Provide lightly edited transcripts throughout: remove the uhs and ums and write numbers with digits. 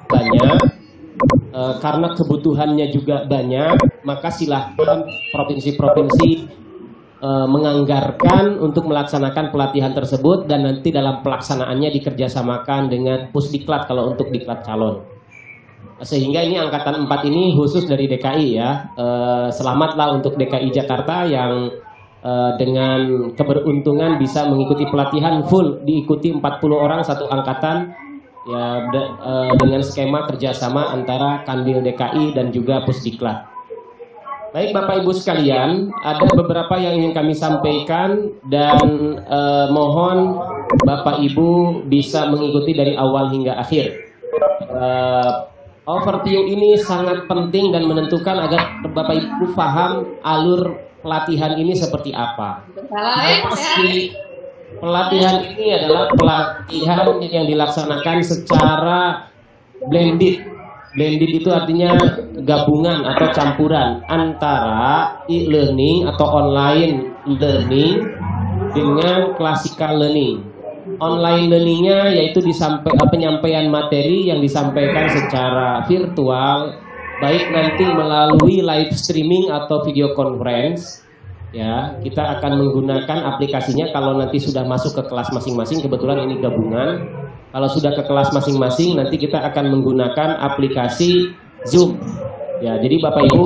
banyak, karena kebutuhannya juga banyak, maka silahkan provinsi-provinsi menganggarkan untuk melaksanakan pelatihan tersebut, dan nanti dalam pelaksanaannya dikerjasamakan dengan Pusdiklat kalau untuk diklat calon. Sehingga ini angkatan 4 ini khusus dari DKI ya. Selamatlah untuk DKI Jakarta yang dengan keberuntungan bisa mengikuti pelatihan full, diikuti 40 orang satu angkatan ya, dengan skema kerjasama antara Kanwil DKI dan juga Pusdiklat. Baik Bapak Ibu sekalian, ada beberapa yang ingin kami sampaikan dan mohon Bapak Ibu bisa mengikuti dari awal hingga akhir. Overview ini sangat penting dan menentukan agar Bapak Ibu paham alur pelatihan ini seperti apa. Pasti pelatihan ini adalah pelatihan yang dilaksanakan secara blended. Blended itu artinya gabungan atau campuran antara e-learning atau online learning dengan classical learning. Online learningnya yaitu penyampaian materi yang disampaikan secara virtual, baik nanti melalui live streaming atau video conference. Ya, kita akan menggunakan aplikasinya kalau nanti sudah masuk ke kelas masing-masing. Kebetulan ini gabungan. Kalau sudah ke kelas masing-masing, nanti kita akan menggunakan aplikasi Zoom. Ya, jadi Bapak Ibu,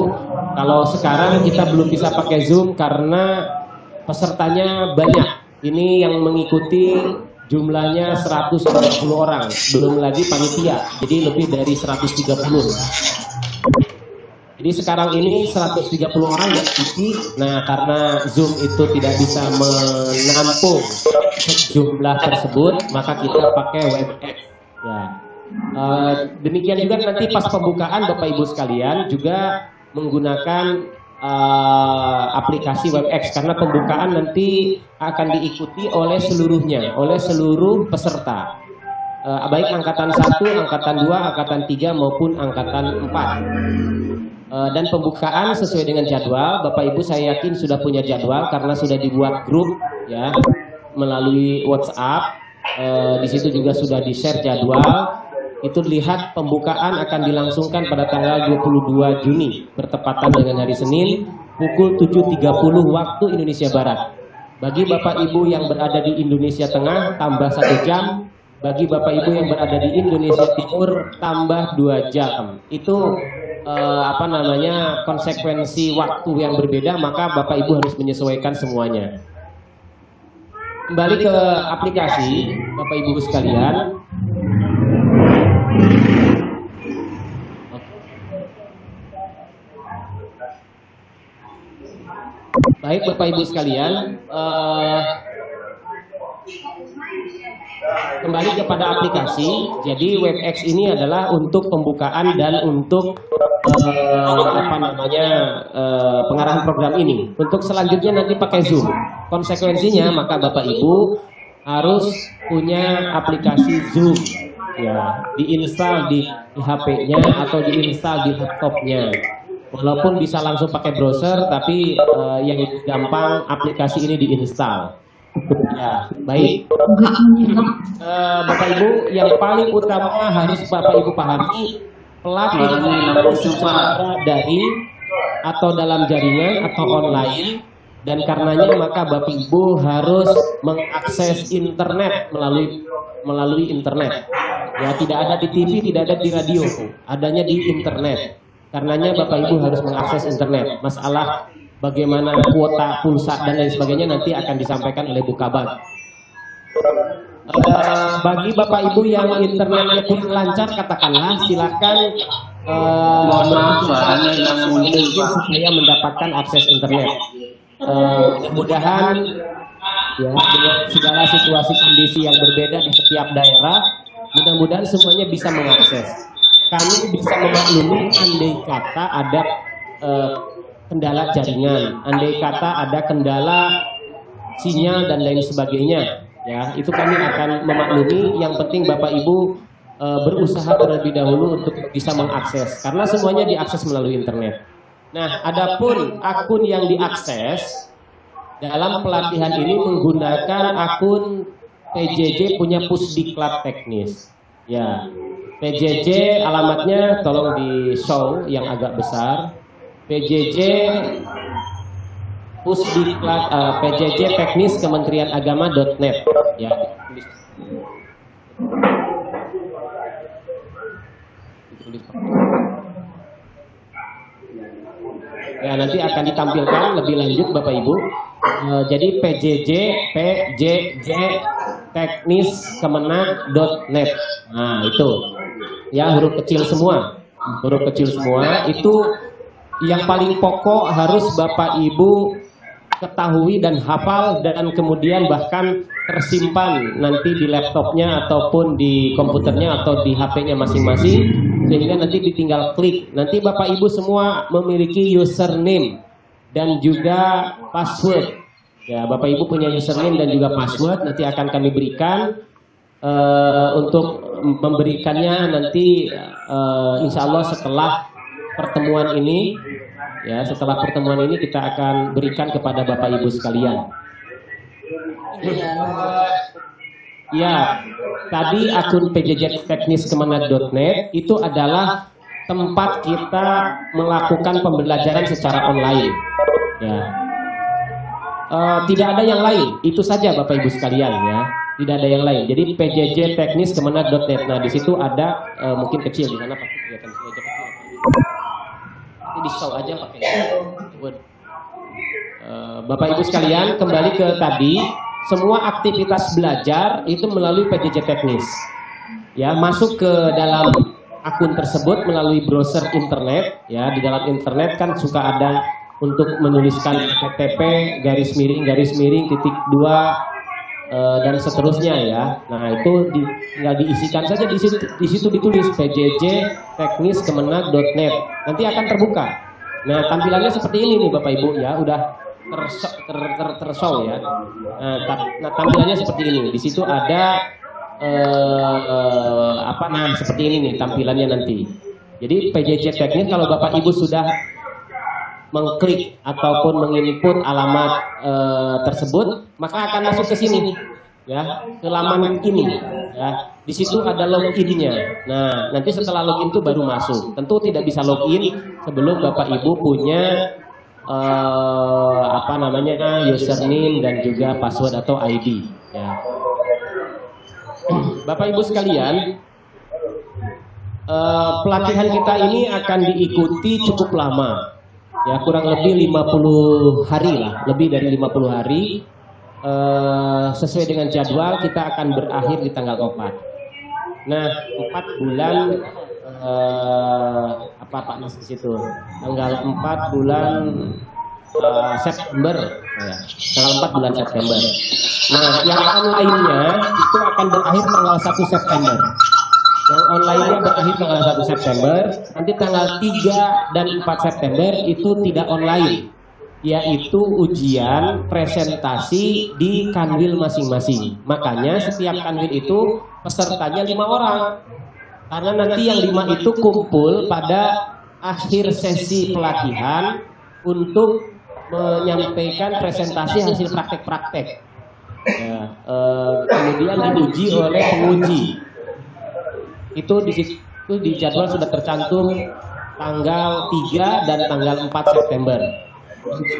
kalau sekarang kita belum bisa pakai Zoom karena pesertanya banyak. Ini yang mengikuti jumlahnya 120 orang, belum lagi panitia. Jadi lebih dari 130. Jadi sekarang ini 130 orang yang ikuti. Nah, karena Zoom itu tidak bisa menampung jumlah tersebut, maka kita pakai WebEx. Ya. Demikian juga nanti pas pembukaan Bapak Ibu sekalian juga menggunakan aplikasi WebEx, karena pembukaan nanti akan diikuti oleh seluruhnya, oleh seluruh peserta. Baik angkatan 1, angkatan 2, angkatan 3 maupun angkatan 4. Dan pembukaan sesuai dengan jadwal. Bapak Ibu saya yakin sudah punya jadwal karena sudah dibuat grup ya melalui WhatsApp. Di situ juga sudah di-share jadwal. Itu lihat pembukaan akan dilangsungkan pada tanggal 22 Juni bertepatan dengan hari Senin pukul 7.30 waktu Indonesia Barat. Bagi Bapak Ibu yang berada di Indonesia Tengah tambah 1 jam. Bagi Bapak Ibu yang berada di Indonesia Timur tambah 2 jam. Itu konsekuensi waktu yang berbeda, maka Bapak Ibu harus menyesuaikan semuanya. Kembali ke aplikasi Bapak Ibu sekalian. Baik Bapak Ibu sekalian, kembali kepada aplikasi. Jadi WebEx ini adalah untuk pembukaan dan untuk pengarahan program ini. Untuk selanjutnya nanti pakai Zoom. Konsekuensinya maka Bapak Ibu harus punya aplikasi Zoom. Ya, diinstal di HP-nya atau diinstal di laptopnya. Walaupun bisa langsung pakai browser, tapi yang gampang aplikasi ini diinstal. Ya, baik. Bapak Ibu, yang paling utama harus Bapak Ibu pahami, pelatihan secara daring atau dalam jaringan atau online, dan karenanya maka Bapak Ibu harus mengakses internet melalui internet. Ya, tidak ada di TV, tidak ada di radio, adanya di internet. Karenanya Bapak Ibu harus mengakses internet. Masalah bagaimana kuota, pulsa dan lain sebagainya nanti akan disampaikan oleh Bu Kabag. Bagi Bapak Ibu yang internetnya kurang lancar, katakanlah silakan mungkin supaya mendapatkan akses internet. Mudah-mudahan ya, dengan segala situasi kondisi yang berbeda di setiap daerah, mudah-mudahan semuanya bisa mengakses. Kami bisa memaklumi andai kata ada kendala jaringan, andai kata ada kendala sinyal dan lain sebagainya. Ya, itu kami akan memaklumi. Yang penting Bapak Ibu berusaha terlebih dahulu untuk bisa mengakses, karena semuanya diakses melalui internet. Nah, adapun akun yang diakses dalam pelatihan ini menggunakan akun PJJ punya Pusdiklat Teknis. Ya, PJJ alamatnya tolong di show yang agak besar. PJJ Pusdiklat PJJ Teknis Kementerian Agama.net. Ya, ya, nanti akan ditampilkan lebih lanjut Bapak Ibu. Jadi PJJ Teknis Kemenag.net. Nah, itu ya, huruf kecil semua. Huruf kecil semua. Itu yang paling pokok harus Bapak Ibu ketahui dan hafal, dan kemudian bahkan tersimpan nanti di laptopnya ataupun di komputernya atau di HP-nya masing-masing, sehingga nanti ditinggal klik. Nanti Bapak Ibu semua memiliki username dan juga password. Ya, Bapak Ibu punya username dan juga password, nanti akan kami berikan. Untuk memberikannya nanti insya Allah setelah pertemuan ini. Ya, setelah pertemuan ini kita akan berikan kepada Bapak Ibu sekalian. Ya, tadi akun PJJ Teknis Kemenag.net itu adalah tempat kita melakukan pembelajaran secara online. Ya, tidak ada yang lain, itu saja Bapak Ibu sekalian ya. Tidak ada yang lain. Jadi PJJ Teknis Kemenag.net. Nah, di situ ada mungkin kecil di sana Pak, kelihatan aja kecil. Di show aja pakai Bapak Ibu sekalian, kembali ke tadi, semua aktivitas belajar itu melalui PJJ Teknis. Ya, masuk ke dalam akun tersebut melalui browser internet. Ya, di dalam internet kan suka ada untuk menuliskan http // -2 dan seterusnya ya. Nah, itu tinggal diisikan saja di situ ditulis PJJ Teknis Kemenag.net. Nanti akan terbuka. Nah, tampilannya seperti ini nih Bapak Ibu ya, udah tershow ya. Nah, tampilannya seperti ini. Di situ ada seperti ini nih tampilannya nanti. Jadi PJJ Teknis, kalau Bapak Ibu sudah mengklik ataupun menginput alamat tersebut, maka akan masuk ke sini ya, ke laman ini ya. Di situ ada login-nya. Nah, nanti setelah login itu baru masuk. Tentu tidak bisa login sebelum Bapak Ibu punya username dan juga password atau ID ya. Bapak Ibu sekalian, pelatihan kita ini akan diikuti cukup lama. Ya, kurang lebih 50 hari lah, lebih dari 50 hari. Sesuai dengan jadwal kita akan berakhir di tanggal 4. Nah, 4 bulan Pak Mas di situ. Tanggal 4 bulan September ya. Tanggal 4 bulan September. Nah, yang online-nya itu akan berakhir tanggal 1 September. Yang online-nya berakhir tanggal 1 September, nanti tanggal 3 dan 4 September itu tidak online, yaitu ujian presentasi di kanwil masing-masing. Makanya setiap kanwil itu pesertanya 5 orang, karena nanti yang 5 itu kumpul pada akhir sesi pelatihan untuk menyampaikan presentasi hasil praktek-praktek. Ya, kemudian diuji oleh penguji. Itu di jadwal sudah tercantum tanggal 3 dan tanggal 4 September.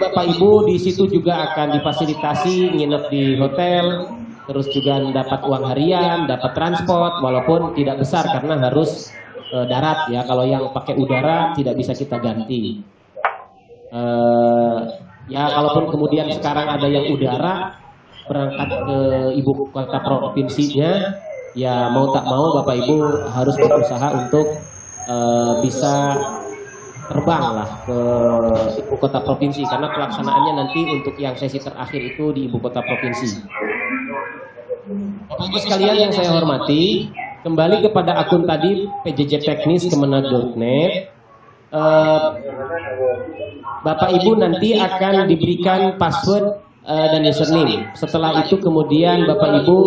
Bapak Ibu di situ juga akan difasilitasi nginep di hotel, terus juga dapat uang harian, dapat transport, walaupun tidak besar karena harus darat ya. Kalau yang pakai udara tidak bisa kita ganti. Ya, kalaupun kemudian sekarang ada yang udara berangkat ke ibu kota provinsinya, ya mau tak mau Bapak Ibu harus berusaha untuk bisa terbang lah ke ibu kota provinsi, karena pelaksanaannya nanti untuk yang sesi terakhir itu di ibu kota provinsi. Bapak Ibu sekalian yang saya hormati, kembali kepada akun tadi PJJ Teknis Kemenag.net. Bapak Ibu nanti akan diberikan password dan username. Setelah itu kemudian Bapak Ibu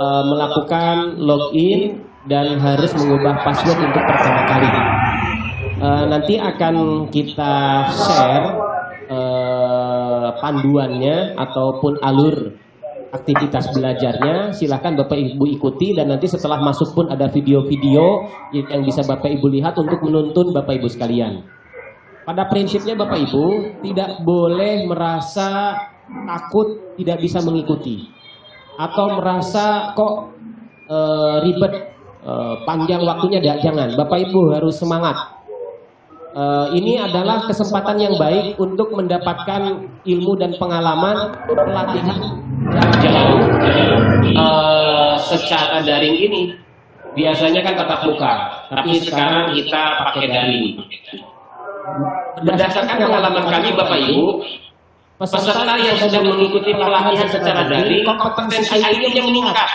melakukan login dan harus mengubah password untuk pertama kali. Nanti akan kita share panduannya ataupun alur aktivitas belajarnya, silakan Bapak Ibu ikuti, dan nanti setelah masuk pun ada video-video yang bisa Bapak Ibu lihat untuk menuntun Bapak Ibu sekalian. Pada prinsipnya Bapak Ibu tidak boleh merasa takut tidak bisa mengikuti atau merasa kok ribet, panjang waktunya. Jangan, Bapak Ibu harus semangat. Ini adalah kesempatan yang baik untuk mendapatkan ilmu dan pengalaman pelatihan jauh secara daring ini. Biasanya kan tatap muka, tapi sekarang kita pakai daring. Berdasarkan pengalaman kami Bapak Ibu, peserta yang sudah mengikuti pelatihan secara daring, kompetensi IT-nya meningkat.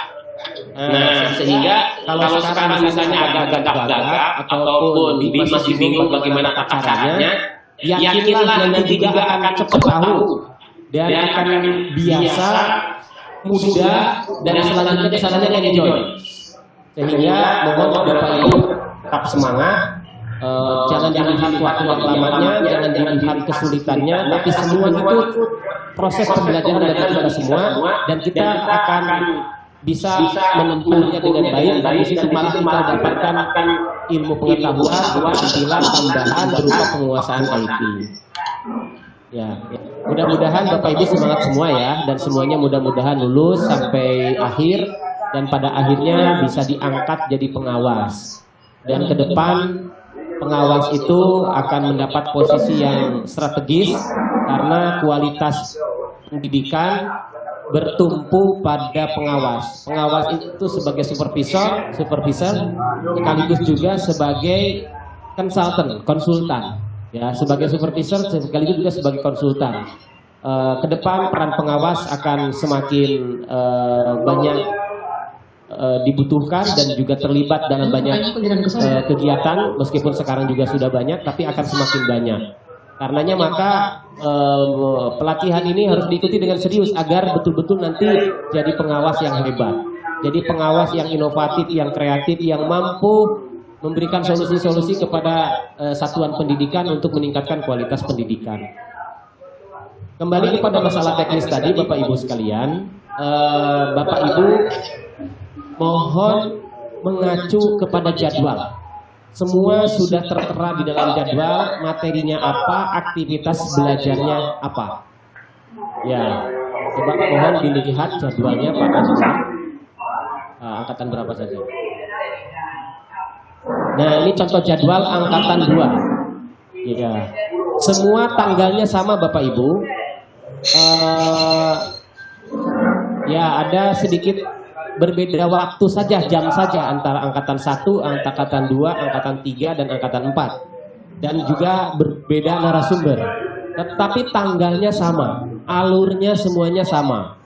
Nah, sehingga kalau sekarang misalnya agak gagap-gagap ataupun masih bingung bagaimana tata caranya, yakinlah nanti juga akan cepat tahu dan akan biasa, mudah, dan selanjutnya kesananya enjoy. Sehingga mohon Bapak Ibu tetap semangat, jangan dilihat waktu lamanya, jangan dilihat kesulitannya, tapi semua itu proses pembelajaran dari kita semua, dan kita akan bisa menempuhnya dengan baik. Dari situ malah kita dapatkan ilmu pengetahuan, keterampilan tambahan berupa penguasaan IT. Ya, mudah-mudahan Bapak Ibu semangat semua ya, dan semuanya mudah-mudahan lulus sampai akhir, dan pada akhirnya bisa diangkat jadi pengawas. Dan ke depan pengawas itu akan mendapat posisi yang strategis karena kualitas pendidikan bertumpu pada pengawas. Pengawas itu sebagai supervisor sekaligus juga sebagai konsultan. Ya, sebagai supervisor sekaligus juga sebagai konsultan. Ke depan peran pengawas akan semakin banyak dibutuhkan dan juga terlibat dalam banyak kegiatan, meskipun sekarang juga sudah banyak, tapi akan semakin banyak. Karenanya maka pelatihan ini harus diikuti dengan serius agar betul-betul nanti jadi pengawas yang hebat, jadi pengawas yang inovatif, yang kreatif, yang mampu memberikan solusi-solusi kepada satuan pendidikan untuk meningkatkan kualitas pendidikan. Kembali kepada masalah teknis tadi Bapak Ibu sekalian, Bapak Ibu mohon mengacu kepada jadwal. Semua sudah tertera di dalam jadwal, materinya apa, aktivitas belajarnya apa. Ya, coba mohon dilihat jadwalnya Pak Azhar. Angkatan berapa saja? Nah, ini contoh jadwal angkatan 2. Ya, semua tanggalnya sama Bapak Ibu. Ya, ada sedikit berbeda waktu saja, jam saja antara angkatan 1, angkatan 2, angkatan 3, dan angkatan 4. Dan juga berbeda narasumber. Tetapi tanggalnya sama, alurnya semuanya sama.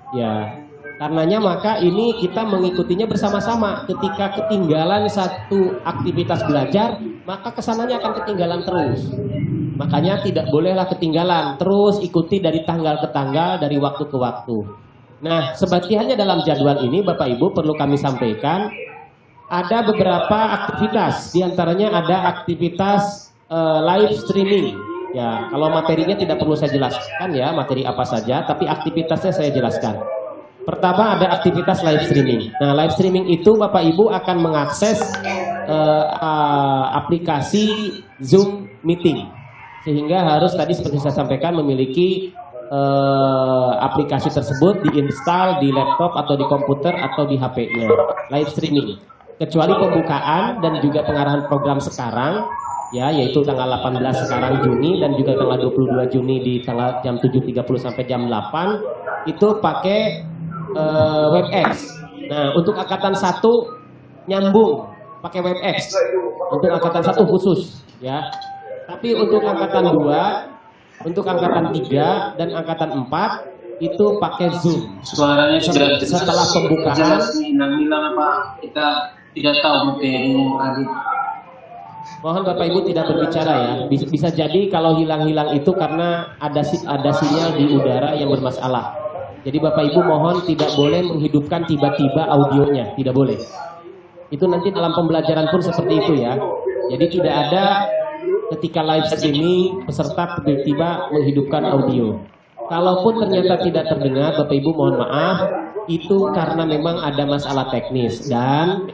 Ya, karenanya maka ini kita mengikutinya bersama-sama. Ketika ketinggalan satu aktivitas belajar, maka kesananya akan ketinggalan terus. Makanya tidak bolehlah ketinggalan, terus ikuti dari tanggal ke tanggal, dari waktu ke waktu. Nah, sebatiannya dalam jadwal ini Bapak Ibu perlu kami sampaikan, ada beberapa aktivitas, diantaranya ada aktivitas live streaming. Ya, kalau materinya tidak perlu saya jelaskan ya, materi apa saja, tapi aktivitasnya saya jelaskan. Pertama ada aktivitas live streaming. Nah, live streaming itu Bapak Ibu akan mengakses aplikasi Zoom Meeting, sehingga harus tadi seperti saya sampaikan memiliki aplikasi tersebut diinstal di laptop atau di komputer atau di HP-nya. Live streaming, kecuali pembukaan dan juga pengarahan program sekarang, ya, yaitu tanggal 18 sekarang Juni dan juga tanggal 22 Juni di tanggal jam 7.30 sampai jam 8 itu pakai WebEx. Nah, untuk angkatan 1 nyambung pakai WebEx. Untuk angkatan 1 khusus, ya. Tapi untuk angkatan 2, untuk angkatan 3 dan angkatan 4 itu pakai Zoom. Suaranya sudah setelah pembukaan. Hilang apa? Kita tidak tahu materi tadi. Mohon Bapak Ibu tidak berbicara ya. Bisa jadi kalau hilang-hilang itu karena ada sinyal di udara yang bermasalah. Jadi Bapak Ibu mohon tidak boleh menghidupkan tiba-tiba audionya, tidak boleh. Itu nanti dalam pembelajaran pun seperti itu ya. Jadi tidak ada ketika live streaming peserta tiba-tiba menghidupkan audio. Kalaupun ternyata tidak terdengar, Bapak Ibu mohon maaf, itu karena memang ada masalah teknis. Dan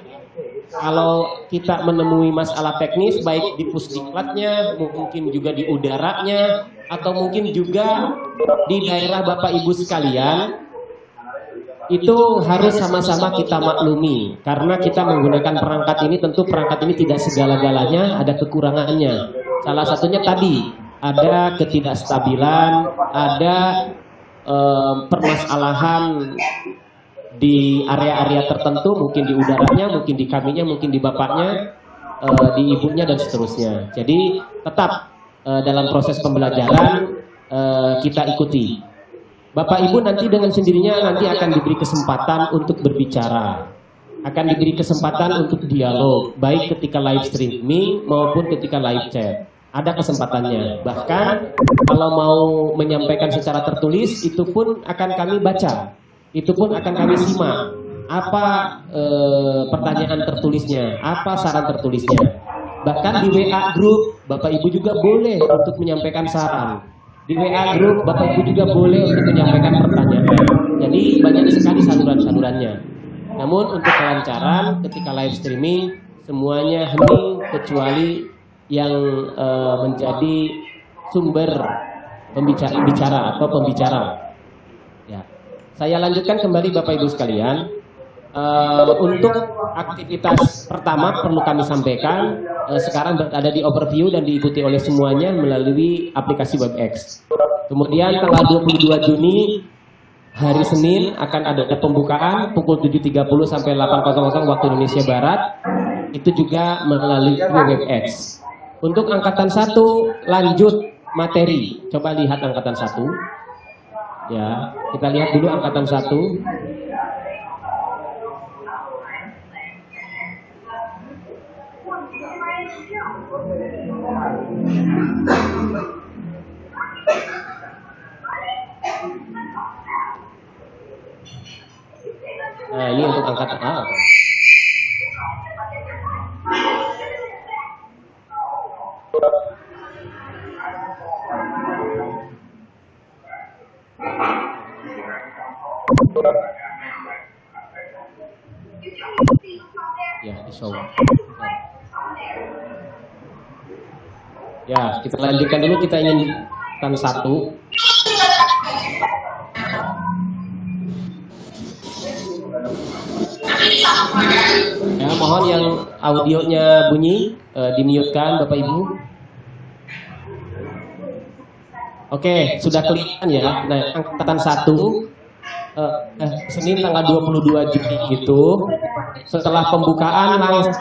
kalau kita menemui masalah teknis, baik di pusdiklatnya, mungkin juga di udaranya, atau mungkin juga di daerah Bapak Ibu sekalian, itu harus sama-sama kita maklumi. Karena kita menggunakan perangkat ini, tentu perangkat ini tidak segala-galanya, ada kekurangannya. Salah satunya tadi, ada ketidakstabilan, ada permasalahan di area-area tertentu, mungkin di udaranya, mungkin di kaminya, mungkin di bapaknya, di ibunya, dan seterusnya. Jadi tetap dalam proses pembelajaran kita ikuti. Bapak Ibu nanti dengan sendirinya nanti akan diberi kesempatan untuk berbicara, akan diberi kesempatan untuk dialog, baik ketika live streaming maupun ketika live chat. Ada kesempatannya. Bahkan kalau mau menyampaikan secara tertulis, itu pun akan kami baca, itu pun akan kami simak. Apa pertanyaan tertulisnya, apa saran tertulisnya. Bahkan di WA Group, Bapak Ibu juga boleh untuk menyampaikan saran. Di WA Group, Bapak Ibu juga boleh untuk menyampaikan pertanyaan. Jadi banyak sekali saluran-salurannya. Namun untuk kelancaran ketika live streaming, semuanya hening kecuali yang menjadi sumber pembicara atau pembicara. Ya. Saya lanjutkan kembali Bapak Ibu sekalian. Untuk aktivitas pertama perlu kami sampaikan, sekarang berada di overview dan diikuti oleh semuanya melalui aplikasi WebEx. Kemudian tanggal 22 Juni hari Senin akan ada pembukaan pukul 7.30 sampai 8.00 waktu Indonesia Barat. Itu juga melalui WebEx. Untuk angkatan 1 lanjut materi. Coba lihat angkatan 1. Ya, kita lihat dulu angkatan 1. Nah, ini untuk angkatan A. Ya, insya Allah. Ya, kita lanjutkan dulu. Kita ingin kan 1. Ya, mohon yang audionya bunyi di-mute-kan Bapak Ibu. Oke, sudah kelihatan ya. Nah, angkatan 1 Senin tanggal 22 Juni itu setelah pembukaan langsung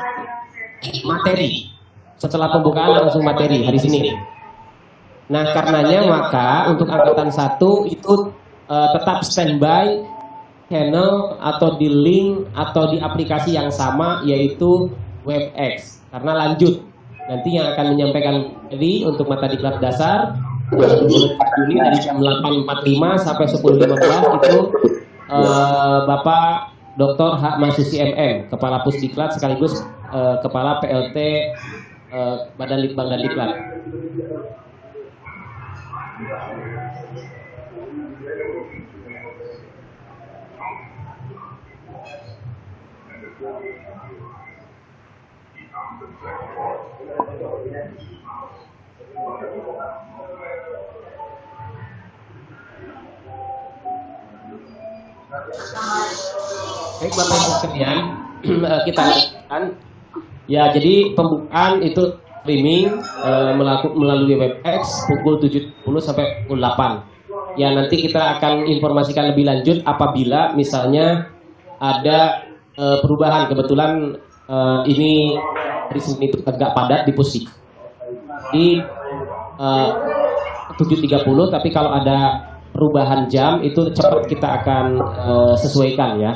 materi. Setelah pembukaan langsung materi hari Senin. Nah, karenanya maka untuk angkatan 1 itu tetap standby channel atau di link atau di aplikasi yang sama, yaitu WebEx. Karena lanjut nanti yang akan menyampaikan materi untuk mata diklat dasar Juni dari jam 8.45 sampai 10.15 itu Bapak Dr. H. Masusi MM, Kepala Pusdiklat sekaligus Kepala PLT Badan Litbang dan Diklat. Baik Bapak Ibu sekalian, kita lanjutkan. Ya, jadi pembukaan itu streaming melalui WebEx pukul 7.10 sampai pukul 8. Ya, nanti kita akan informasikan lebih lanjut apabila misalnya ada perubahan. Kebetulan ini hari Senin itu agak padat di Pusdik. Di 7.30, tapi kalau ada perubahan jam itu cepat kita akan sesuaikan ya.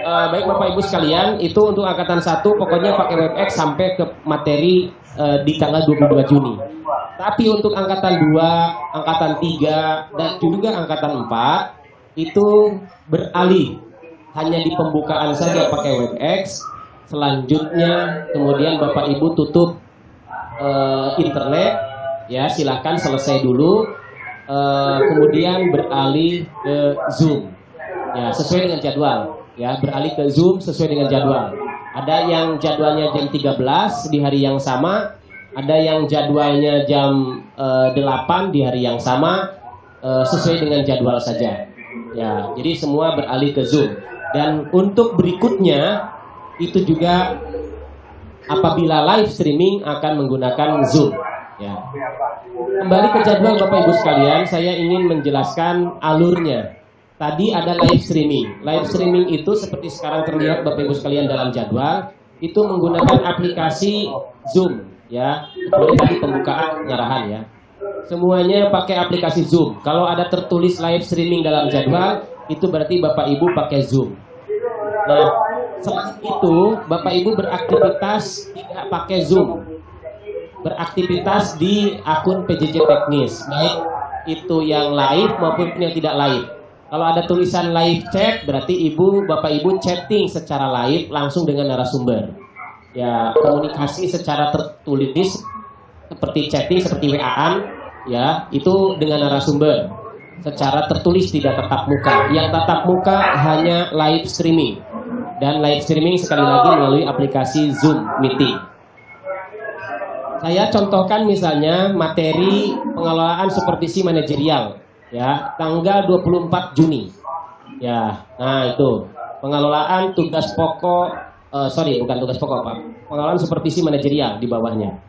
Baik Bapak Ibu sekalian, itu untuk angkatan 1 pokoknya pakai WebEx sampai ke materi di tanggal 22 Juni. Tapi untuk angkatan 2, angkatan 3 dan juga angkatan 4 itu beralih hanya di pembukaan saja pakai WebEx. Selanjutnya kemudian Bapak Ibu tutup internet ya, silahkan selesai dulu. kemudian beralih ke Zoom. Ya, sesuai dengan jadwal. Ya, beralih ke Zoom sesuai dengan jadwal. Ada yang jadwalnya jam 13 di hari yang sama, ada yang jadwalnya jam 8 di hari yang sama, sesuai dengan jadwal saja. Ya, jadi semua beralih ke Zoom. Dan untuk berikutnya itu juga apabila live streaming akan menggunakan Zoom. Ya. Kembali ke jadwal Bapak Ibu sekalian, saya ingin menjelaskan alurnya. Tadi ada live streaming. Live streaming itu seperti sekarang terlihat Bapak Ibu sekalian dalam jadwal, itu menggunakan aplikasi Zoom. Ya, kemudian tadi pembukaan pengarahan ya. Semuanya pakai aplikasi Zoom. Kalau ada tertulis live streaming dalam jadwal, itu berarti Bapak Ibu pakai Zoom. Nah, selain itu Bapak Ibu beraktivitas tidak pakai Zoom, beraktivitas di akun PJJ Teknis, baik itu yang live maupun yang tidak live. Kalau ada tulisan live chat, berarti Bapak Ibu chatting secara live langsung dengan narasumber. Ya, komunikasi secara tertulis seperti chatting, seperti WA-an, ya, itu dengan narasumber. Secara tertulis tidak tatap muka. Yang tatap muka hanya live streaming. Dan live streaming sekali lagi melalui aplikasi Zoom Meeting. Saya contohkan misalnya materi pengelolaan supervisi manajerial, ya, tanggal 24 Juni. Ya, nah itu pengelolaan tugas pokok, bukan tugas pokok Pak, pengelolaan supervisi manajerial di bawahnya.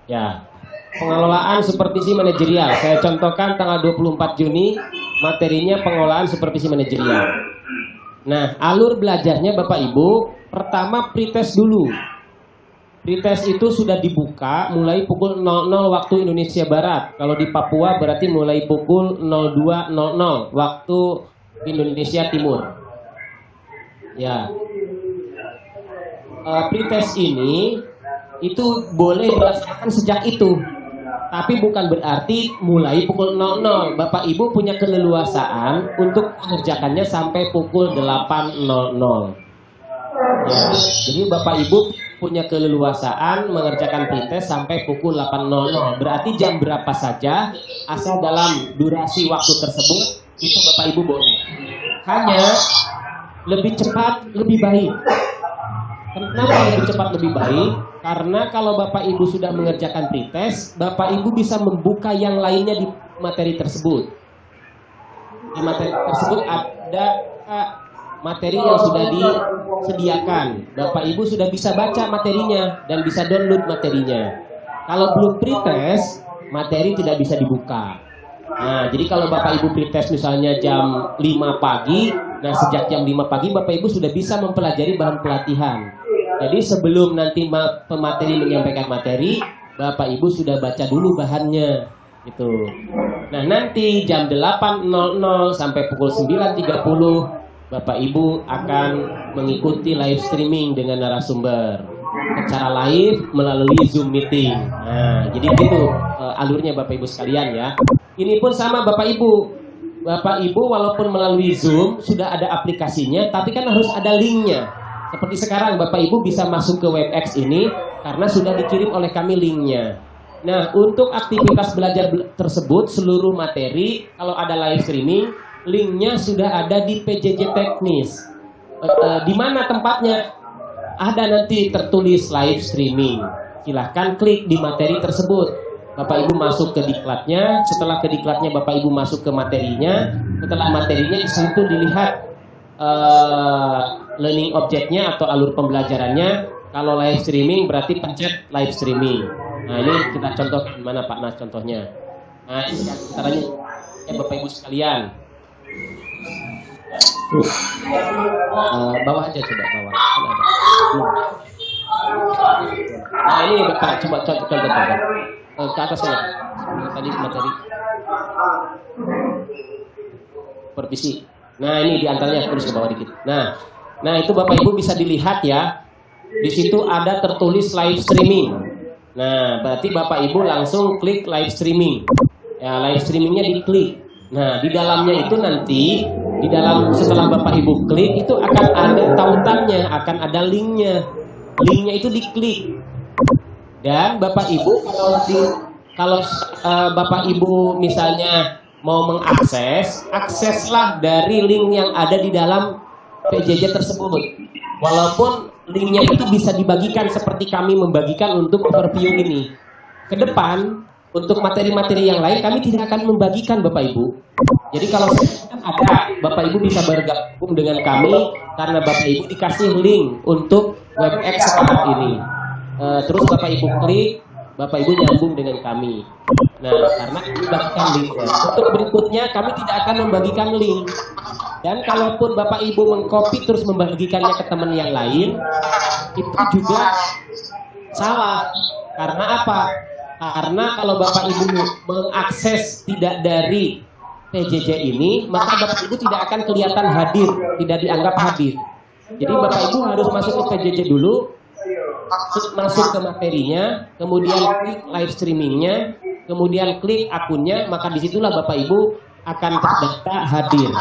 Ya, pengelolaan supervisi manajerial. Saya contohkan tanggal 24 Juni, materinya pengelolaan supervisi manajerial. Nah, alur belajarnya Bapak Ibu, pertama pretest dulu. Pretest itu sudah dibuka mulai pukul 00 waktu Indonesia Barat. Kalau di Papua berarti mulai pukul 02.00 waktu Indonesia Timur. Ya. Pretest ini itu boleh dilaksanakan sejak itu. Tapi bukan berarti mulai pukul 00. Bapak Ibu punya keleluasaan untuk mengerjakannya sampai pukul 8.00. Ya, jadi Bapak Ibu punya keleluasaan mengerjakan pretest sampai pukul 8.00. Berarti jam berapa saja, asal dalam durasi waktu tersebut, itu Bapak Ibu boleh. Hanya lebih cepat, lebih baik. Kenapa lebih cepat, lebih baik? Karena kalau Bapak Ibu sudah mengerjakan pretest, Bapak Ibu bisa membuka yang lainnya di materi tersebut. Di materi tersebut ada materi yang sudah disediakan. Bapak Ibu sudah bisa baca materinya dan bisa download materinya. Kalau belum pretest, materi tidak bisa dibuka. Nah, jadi kalau Bapak Ibu pretest misalnya jam 5 pagi, nah sejak jam 5 pagi Bapak Ibu sudah bisa mempelajari bahan pelatihan. Jadi sebelum nanti pemateri menyampaikan materi, Bapak Ibu sudah baca dulu bahannya, gitu. Nah, nanti jam 8.00 sampai pukul 9.30 Bapak Ibu akan mengikuti live streaming dengan narasumber secara live melalui Zoom Meeting. Nah, jadi itu alurnya Bapak Ibu sekalian ya. Ini pun sama Bapak Ibu. Bapak Ibu walaupun melalui Zoom sudah ada aplikasinya, tapi kan harus ada linknya. Seperti sekarang Bapak Ibu bisa masuk ke WebEx ini karena sudah dikirim oleh kami linknya. Nah, untuk aktivitas belajar tersebut seluruh materi kalau ada live streaming, linknya sudah ada di PJJ Teknis. Di mana tempatnya? Ada nanti tertulis live streaming. Silahkan klik di materi tersebut. Bapak Ibu masuk ke diklatnya. Setelah ke diklatnya Bapak Ibu masuk ke materinya. Setelah materinya di situ dilihat learning objeknya atau alur pembelajarannya. Kalau live streaming berarti pencet live streaming. Nah, ini kita contoh gimana Pak Nas contohnya. Nah, ini caranya ya Bapak Ibu sekalian. Bawah aja coba bawah. Nah, ini Bapak coba contoh. Ke atas ya. Tadi materi supervisi. Nah, ini diantaranya terus ke bawah dikit. Nah itu Bapak Ibu bisa dilihat ya. Di situ ada tertulis live streaming. Nah, berarti Bapak Ibu langsung klik live streaming. Ya, live streamingnya diklik. Nah, di dalamnya itu nanti setelah Bapak Ibu klik itu akan ada tautannya, akan ada linknya. Linknya itu diklik. Dan Bapak Ibu kalau Bapak Ibu misalnya mau mengakses, akseslah dari link yang ada di dalam PJJ tersebut. Walaupun linknya itu bisa dibagikan seperti kami membagikan untuk overview ini. Ke depan, untuk materi-materi yang lain kami tidak akan membagikan Bapak Ibu. Jadi kalau ada, Bapak Ibu bisa bergabung dengan kami karena Bapak Ibu dikasih link untuk WebEx sekarang ini. Terus Bapak Ibu klik, Bapak Ibu nyambung dengan kami. Nah, karena kami bagikan linknya. Untuk berikutnya kami tidak akan membagikan link. Dan kalaupun Bapak Ibu mengcopy terus membagikannya ke teman yang lain, itu juga salah. Karena apa? Karena kalau Bapak Ibu mengakses tidak dari PJJ ini, maka Bapak Ibu tidak akan kelihatan hadir, tidak dianggap hadir. Jadi Bapak Ibu harus masuk ke PJJ dulu, masuk ke materinya, kemudian klik live streamingnya, kemudian klik akunnya, maka disitulah Bapak Ibu akan terdaftar hadir.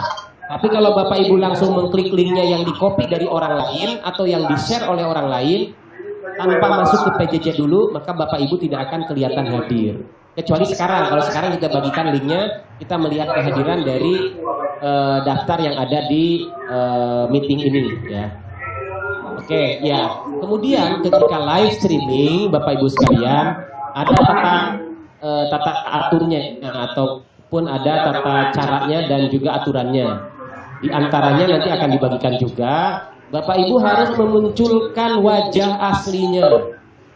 Tapi kalau Bapak Ibu langsung mengklik linknya yang di-copy dari orang lain atau yang di-share oleh orang lain tanpa masuk ke PJJ dulu, maka Bapak Ibu tidak akan kelihatan hadir. Kecuali sekarang, kalau sekarang kita bagikan linknya, kita melihat kehadiran dari daftar yang ada di meeting ini, ya. Oke, ya. Kemudian ketika live streaming, Bapak Ibu sekalian, ada tata aturnya ataupun ada tata caranya dan juga aturannya. Di antaranya nanti akan dibagikan juga. Bapak Ibu harus memunculkan wajah aslinya.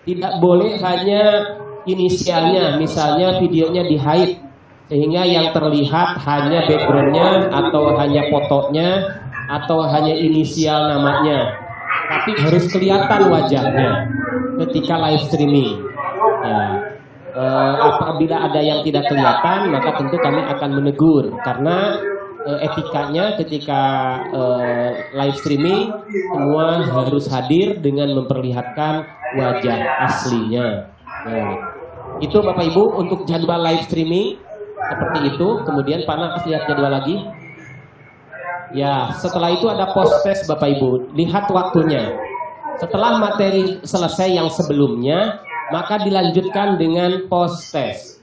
Tidak boleh hanya inisialnya, misalnya videonya di hide sehingga yang terlihat hanya backgroundnya atau hanya fotonya atau hanya inisial namanya, tapi harus kelihatan wajahnya ketika live streaming. Ya. Apabila ada yang tidak kelihatan, maka tentu kami akan menegur karena etikanya ketika live streaming semua harus hadir dengan memperlihatkan wajah aslinya. Nah, itu Bapak Ibu untuk jadwal live streaming seperti itu. Kemudian Pak Nas lihat jadwal lagi. Ya, setelah itu ada post test Bapak Ibu. Lihat waktunya. Setelah materi selesai yang sebelumnya, maka dilanjutkan dengan post test.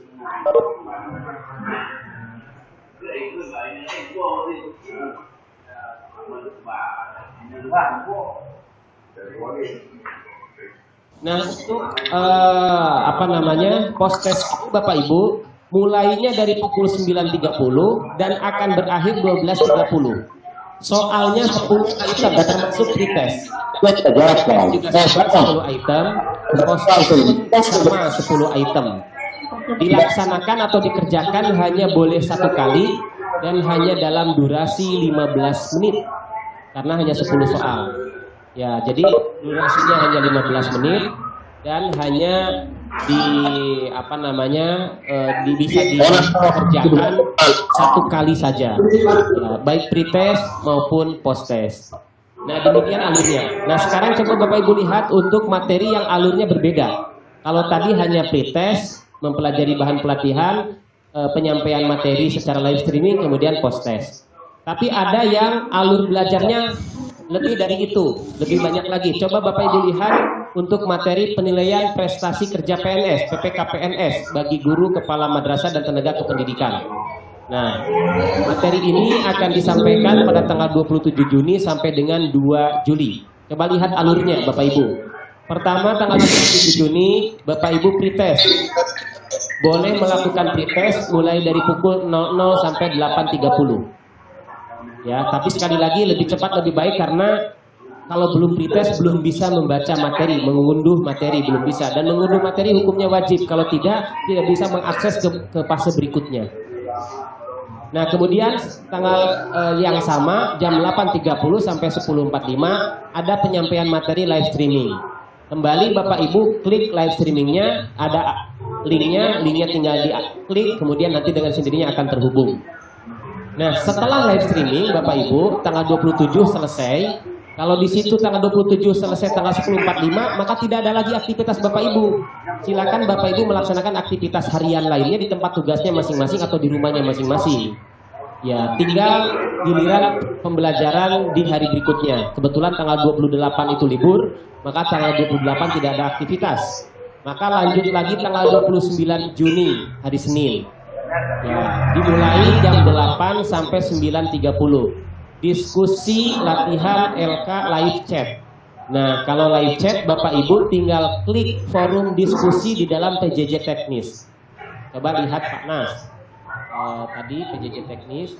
Nah, untuk post test Bapak Ibu mulainya dari pukul 9.30 dan akan berakhir 12.30. Soalnya 10 item termasuk pretest. Juga sama 10 item, post test sama 10 item. Dilaksanakan atau dikerjakan hanya boleh 1 kali dan hanya dalam durasi 15 menit karena hanya 10 soal. Ya, jadi durasinya hanya 15 menit dan hanya bisa dikerjakan 1 kali saja. Ya, baik pretest maupun post test. Nah, demikian alurnya. Nah, sekarang coba Bapak Ibu lihat untuk materi yang alurnya berbeda. Kalau tadi hanya pretest, mempelajari bahan pelatihan, penyampaian materi secara live streaming, kemudian post test. Tapi ada yang alur belajarnya lebih dari itu, lebih banyak lagi. Coba Bapak Ibu lihat untuk materi penilaian prestasi kerja PNS, PPK PNS bagi guru, kepala madrasah dan tenaga kependidikan. Nah, materi ini akan disampaikan pada tanggal 27 Juni sampai dengan 2 Juli. Coba lihat alurnya Bapak Ibu. Pertama, tanggal 27 Juni, Bapak Ibu pretest. Boleh melakukan pretest mulai dari pukul 00 sampai 8.30. Ya, tapi sekali lagi lebih cepat lebih baik karena kalau belum pretest belum bisa membaca materi, mengunduh materi belum bisa, dan mengunduh materi hukumnya wajib. Kalau tidak bisa mengakses ke fase berikutnya. Nah, kemudian tanggal yang sama jam 8.30 sampai 10.45 ada penyampaian materi live streaming. Kembali Bapak Ibu klik live streamingnya, ada linknya tinggal diklik, kemudian nanti dengan sendirinya akan terhubung. Nah, setelah live streaming Bapak Ibu tanggal 27 selesai. Kalau di situ tanggal 27 selesai tanggal 10.45, maka tidak ada lagi aktivitas Bapak Ibu. Silakan Bapak Ibu melaksanakan aktivitas harian lainnya di tempat tugasnya masing-masing atau di rumahnya masing-masing. Ya, tinggal giliran pembelajaran di hari berikutnya. Kebetulan tanggal 28 itu libur, maka tanggal 28 tidak ada aktivitas. Maka lanjut lagi tanggal 29 Juni, hari Senin. Ya, dimulai jam 8 sampai 9.30. Diskusi latihan LK live chat. Nah, kalau live chat Bapak Ibu tinggal klik forum diskusi di dalam PJJ teknis. Coba lihat Pak Nas. Tadi PJJ teknis.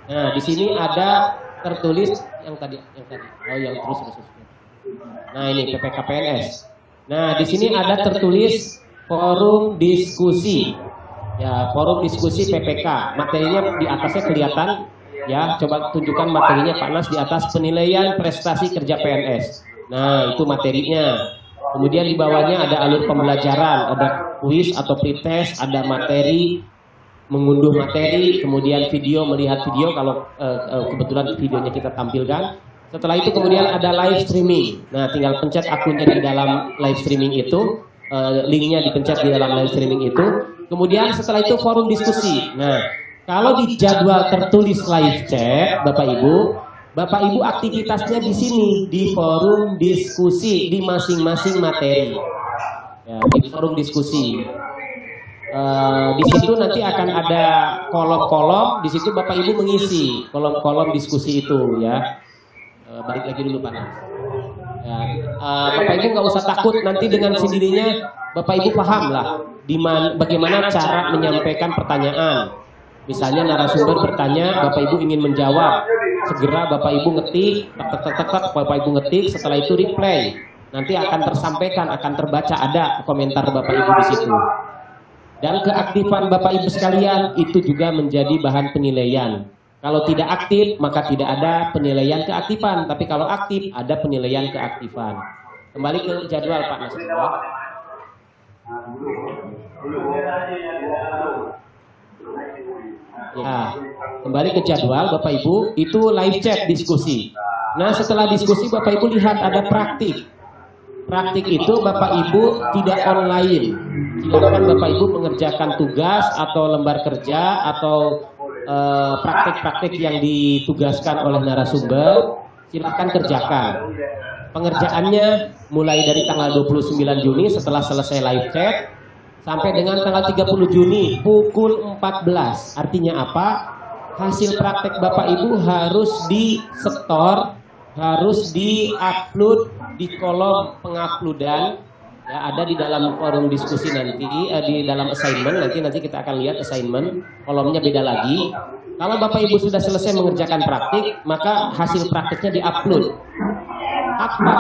Nah, di sini ada tertulis yang tadi. Oh, yang terus. Nah, ini PPKPNS. Nah, di sini ada tertulis forum diskusi. Ya, forum diskusi PPK. Materinya di atasnya kelihatan. Ya, coba tunjukkan materinya Pak Nas di atas, penilaian prestasi kerja PNS. Nah, itu materinya. Kemudian di bawahnya ada alur pembelajaran, ada kuis atau pretest, ada materi, mengunduh materi, kemudian video, melihat video kalau kebetulan videonya kita tampilkan. Setelah itu kemudian ada live streaming. Nah, tinggal pencet akunnya di dalam live streaming itu, linknya dipencet di dalam live streaming itu. Kemudian setelah itu forum diskusi. Nah, kalau di jadwal tertulis live chat, Bapak Ibu aktivitasnya di sini, di forum diskusi, di masing-masing materi. Ya, di forum diskusi. Di situ nanti akan ada kolom-kolom, di situ Bapak Ibu mengisi kolom-kolom diskusi itu ya. Balik lagi dulu Pak Nas. Ya, Bapak Ibu nggak usah takut, nanti dengan sendirinya Bapak Ibu paham lah bagaimana cara menyampaikan pertanyaan. Misalnya narasumber bertanya, Bapak Ibu ingin menjawab, segera Bapak Ibu ngetik, Bapak Ibu ngetik, setelah itu reply. Nanti akan tersampaikan, akan terbaca, ada komentar Bapak Ibu di situ. Dan keaktifan Bapak Ibu sekalian itu juga menjadi bahan penilaian. Kalau tidak aktif, maka tidak ada penilaian keaktifan. Tapi kalau aktif, ada penilaian keaktifan. Kembali ke jadwal Pak Nasrullah. Ya, kembali ke jadwal Bapak Ibu, itu live chat diskusi. Nah, setelah diskusi Bapak Ibu lihat ada praktik. Praktik itu Bapak Ibu tidak online. Silakan Bapak Ibu mengerjakan tugas atau lembar kerja atau praktik-praktik yang ditugaskan oleh narasumber, silakan kerjakan. Pengerjaannya mulai dari tanggal 29 Juni setelah selesai live chat sampai dengan tanggal 30 Juni pukul 14. Artinya apa? Hasil praktek Bapak Ibu harus di-store, harus di-upload di kolom penguploadan. Ya, ada di dalam forum diskusi nanti, di dalam assignment, nanti kita akan lihat assignment, kolomnya beda lagi. Kalau Bapak Ibu sudah selesai mengerjakan praktik, maka hasil praktiknya di-upload. Apa?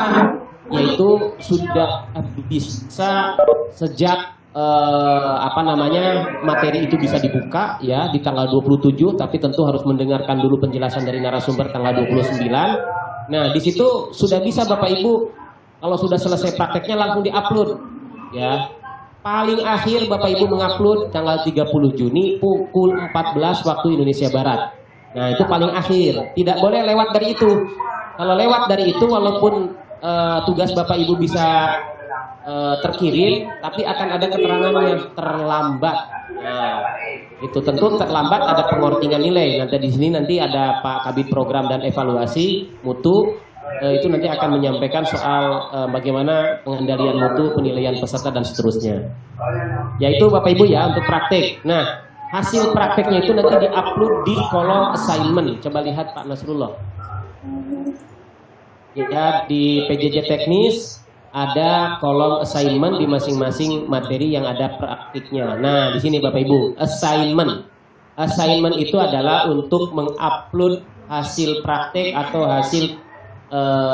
Yaitu sudah bisa sejak materi itu bisa dibuka ya di tanggal 27, tapi tentu harus mendengarkan dulu penjelasan dari narasumber tanggal 29. Nah, di situ sudah bisa Bapak Ibu kalau sudah selesai prakteknya langsung diupload ya. Paling akhir Bapak Ibu mengupload tanggal 30 Juni pukul 14 waktu Indonesia Barat. Nah, itu paling akhir. Tidak boleh lewat dari itu. Kalau lewat dari itu walaupun tugas Bapak Ibu bisa terkirim, tapi akan ada keterangannya terlambat. Nah, itu tentu terlambat ada pengortingan nilai. Nanti di sini nanti ada Pak Kabid Program dan Evaluasi Mutu, itu nanti akan menyampaikan soal bagaimana pengendalian mutu, penilaian peserta dan seterusnya. Yaitu Bapak Ibu ya untuk praktik. Nah, hasil prakteknya itu nanti diupload di kolom assignment. Coba lihat Pak Nasrullah. Ya, di PJJ teknis ada kolom assignment di masing-masing materi yang ada praktiknya. Nah, di sini Bapak Ibu, assignment. Assignment itu adalah untuk mengupload hasil praktik atau hasil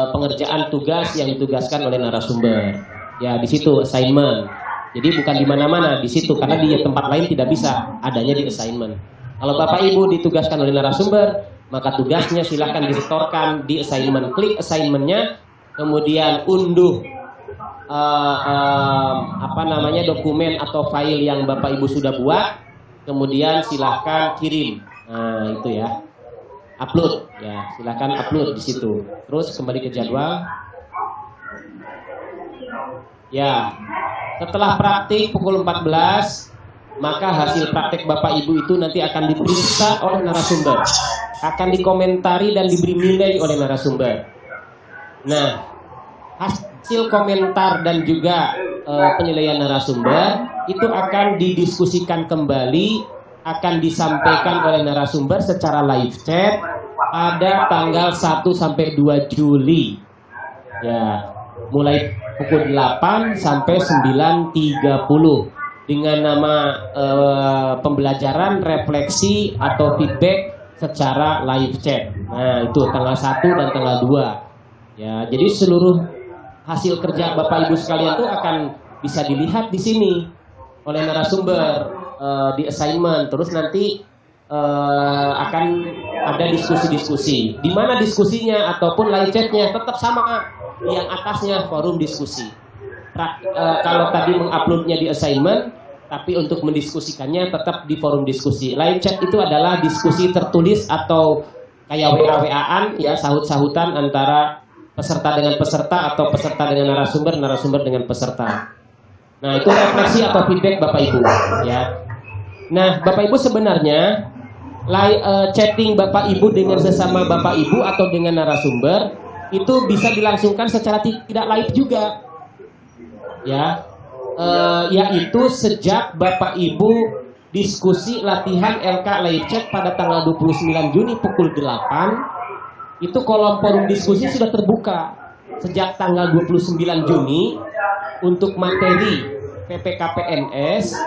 pengerjaan tugas yang ditugaskan oleh narasumber. Ya, di situ assignment. Jadi bukan di mana-mana, di situ karena di tempat lain tidak bisa, adanya di assignment. Kalau Bapak Ibu ditugaskan oleh narasumber, maka tugasnya silahkan disetorkan di assignment. Klik assignmentnya, kemudian unduh dokumen atau file yang Bapak Ibu sudah buat, kemudian silahkan kirim. Nah, itu ya, upload ya, silahkan upload di situ. Terus kembali ke jadwal. Ya, setelah praktik pukul 14, maka hasil praktek Bapak Ibu itu nanti akan diperiksa oleh narasumber, akan dikomentari dan diberi nilai oleh narasumber. Nah, hasil komentar dan juga penilaian narasumber itu akan didiskusikan kembali, akan disampaikan oleh narasumber secara live chat pada tanggal 1 sampai 2 Juli. Ya, mulai pukul 8 sampai 9.30 dengan nama pembelajaran, refleksi atau feedback secara live chat. Nah, itu tanggal 1 dan tanggal 2. Ya, jadi seluruh hasil kerja Bapak Ibu sekalian itu akan bisa dilihat di sini oleh narasumber di assignment. Terus nanti akan ada diskusi-diskusi. Di mana diskusinya ataupun live chatnya tetap sama, yang atasnya forum diskusi. Kalau tadi menguploadnya di assignment, tapi untuk mendiskusikannya tetap di forum diskusi. Live chat itu adalah diskusi tertulis atau kayak WA-WA-an, ya, sahut-sahutan antara peserta dengan peserta atau peserta dengan narasumber, narasumber dengan peserta. Nah, itu refleksi atau feedback Bapak Ibu, ya. Nah, Bapak Ibu sebenarnya chatting Bapak Ibu dengan sesama Bapak Ibu atau dengan narasumber itu bisa dilangsungkan secara tidak live juga, ya. Yaitu sejak Bapak Ibu diskusi latihan LK live chat pada tanggal 29 Juni pukul 8, itu kolom forum diskusi sudah terbuka. Sejak tanggal 29 Juni untuk materi PPKPNS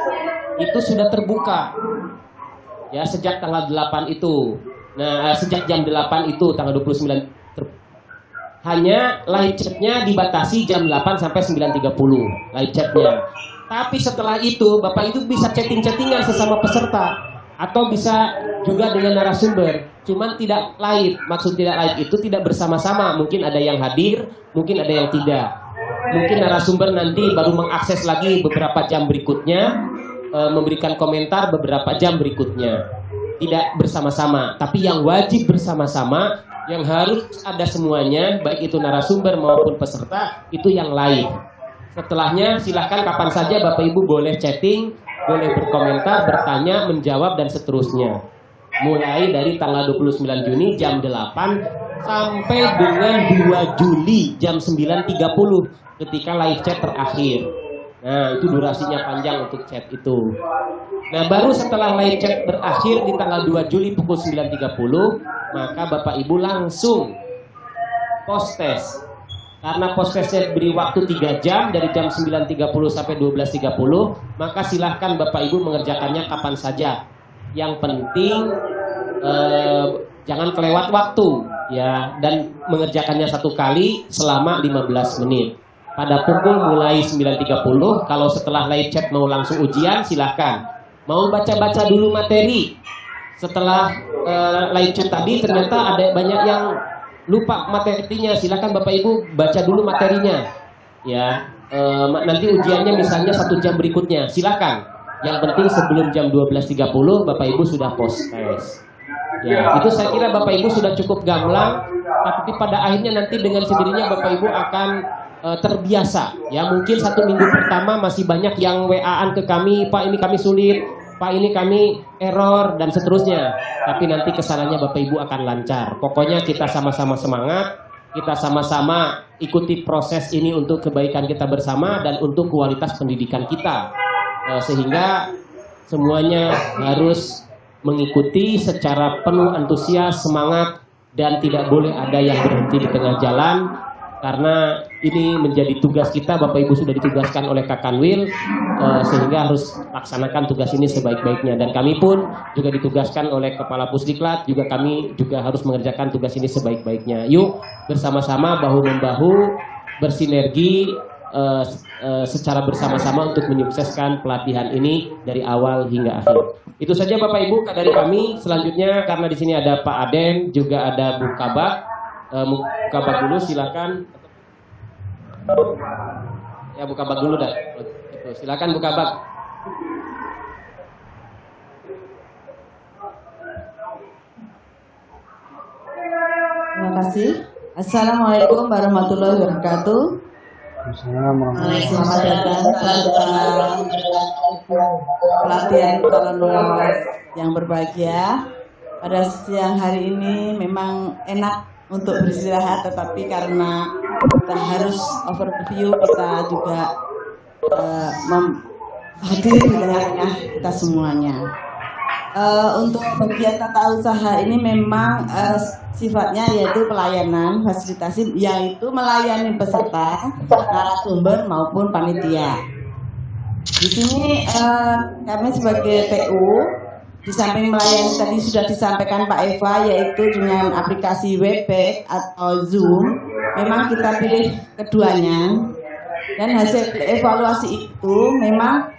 itu sudah terbuka, ya, sejak tanggal 8 itu. Nah, sejak jam 8 itu tanggal 29 hanya live chatnya dibatasi jam 8 sampai 9.30 live chatnya. Tapi setelah itu Bapak itu bisa chatting-chattingan sesama peserta atau bisa juga dengan narasumber. Cuman tidak live. Maksud tidak live itu tidak bersama-sama. Mungkin ada yang hadir, mungkin ada yang tidak. Mungkin narasumber nanti baru mengakses lagi beberapa jam berikutnya, memberikan komentar beberapa jam berikutnya. Tidak bersama-sama, tapi yang wajib bersama-sama, yang harus ada semuanya, baik itu narasumber maupun peserta, itu yang live. Setelahnya silahkan kapan saja Bapak Ibu boleh chatting, boleh berkomentar, bertanya, menjawab, dan seterusnya. Mulai dari tanggal 29 Juni jam 8 sampai dengan 2 Juli jam 9.30 ketika live chat terakhir. Nah, itu durasinya panjang untuk chat itu. Nah, baru setelah live chat berakhir di tanggal 2 Juli pukul 9.30, maka Bapak Ibu langsung post test. Karena post testnya beri waktu 3 jam dari jam 9.30 sampai 12.30, maka silahkan Bapak Ibu mengerjakannya kapan saja. Yang penting jangan kelewat waktu, ya, dan mengerjakannya satu kali selama 15 menit. Pada pukul mulai 9.30, kalau setelah live chat mau langsung ujian silahkan. Mau baca-baca dulu materi. Setelah live chat tadi ternyata ada banyak yang lupa materinya, silahkan Bapak Ibu baca dulu materinya. Ya, nanti ujiannya misalnya 1 jam berikutnya, silahkan. Yang penting sebelum jam 12.30 Bapak Ibu sudah post test. Ya, itu saya kira Bapak Ibu sudah cukup gamblang. Tapi pada akhirnya nanti dengan sendirinya Bapak Ibu akan terbiasa. Ya, mungkin 1 minggu pertama masih banyak yang WA-an ke kami, Pak ini kami sulit, Pak ini kami error, dan seterusnya. Tapi nanti kesananya Bapak Ibu akan lancar. Pokoknya kita sama-sama semangat, kita sama-sama ikuti proses ini untuk kebaikan kita bersama dan untuk kualitas pendidikan kita. Sehingga semuanya harus mengikuti secara penuh antusias, semangat, dan tidak boleh ada yang berhenti di tengah jalan. Karena ini menjadi tugas kita, Bapak Ibu sudah ditugaskan oleh Kak Kanwil, sehingga harus laksanakan tugas ini sebaik-baiknya. Dan kami pun juga ditugaskan oleh Kepala Pusdiklat, juga kami juga harus mengerjakan tugas ini sebaik-baiknya. Yuk bersama-sama bahu-membahu bersinergi secara bersama-sama untuk menyukseskan pelatihan ini dari awal hingga akhir. Itu saja Bapak Ibu dari kami. Selanjutnya karena di sini ada Pak Aden, juga ada Bu Kabak. Kabak dulu silakan. Ya, Bu Kabak dulu dah. Itu, silakan Bu Kabak. Terima kasih. Assalamualaikum warahmatullahi wabarakatuh. Selamat datang pada pelatihan kolonel yang berbahagia. Pada siang hari ini memang enak untuk beristirahat, tetapi karena kita harus overview, kita juga hadir di tengah-tengah kita semuanya. Untuk bagian tata usaha ini memang sifatnya yaitu pelayanan, fasilitasi, yaitu melayani peserta, narasumber maupun panitia. Di sini kami sebagai TU, di samping melayani tadi sudah disampaikan Pak Eva, yaitu dengan aplikasi Webex atau Zoom, memang kita pilih keduanya. Dan hasil evaluasi itu memang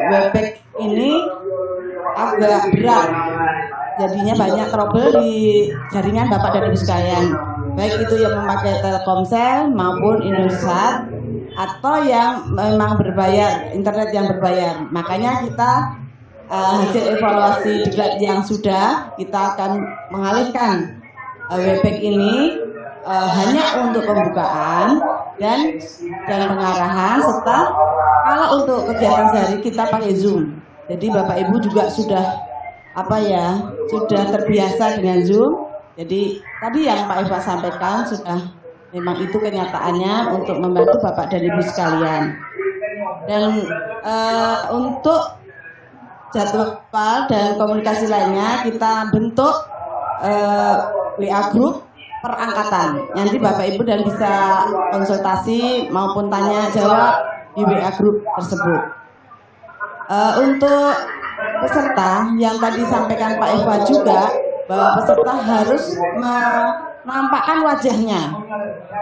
Webex ini agak berat, jadinya banyak trouble di jaringan Bapak dan Ibu sekalian, baik itu yang memakai Telkomsel maupun Indosat atau yang memang berbayar, internet yang berbayar. Makanya kita hasil evaluasi yang sudah, kita akan mengalihkan Webex ini hanya untuk pembukaan dan pengarahan, serta kalau untuk kegiatan sehari kita pakai Zoom. Jadi Bapak Ibu juga sudah sudah terbiasa dengan Zoom. Jadi tadi yang Pak Eva sampaikan sudah memang itu kenyataannya untuk membantu Bapak dan Ibu sekalian. Dan untuk jadwal dan komunikasi lainnya kita bentuk WA group perangkatan. Nanti Bapak Ibu dan bisa konsultasi maupun tanya jawab di WA group tersebut. Untuk peserta yang tadi sampaikan Pak Eva juga, bahwa peserta harus menampakkan wajahnya.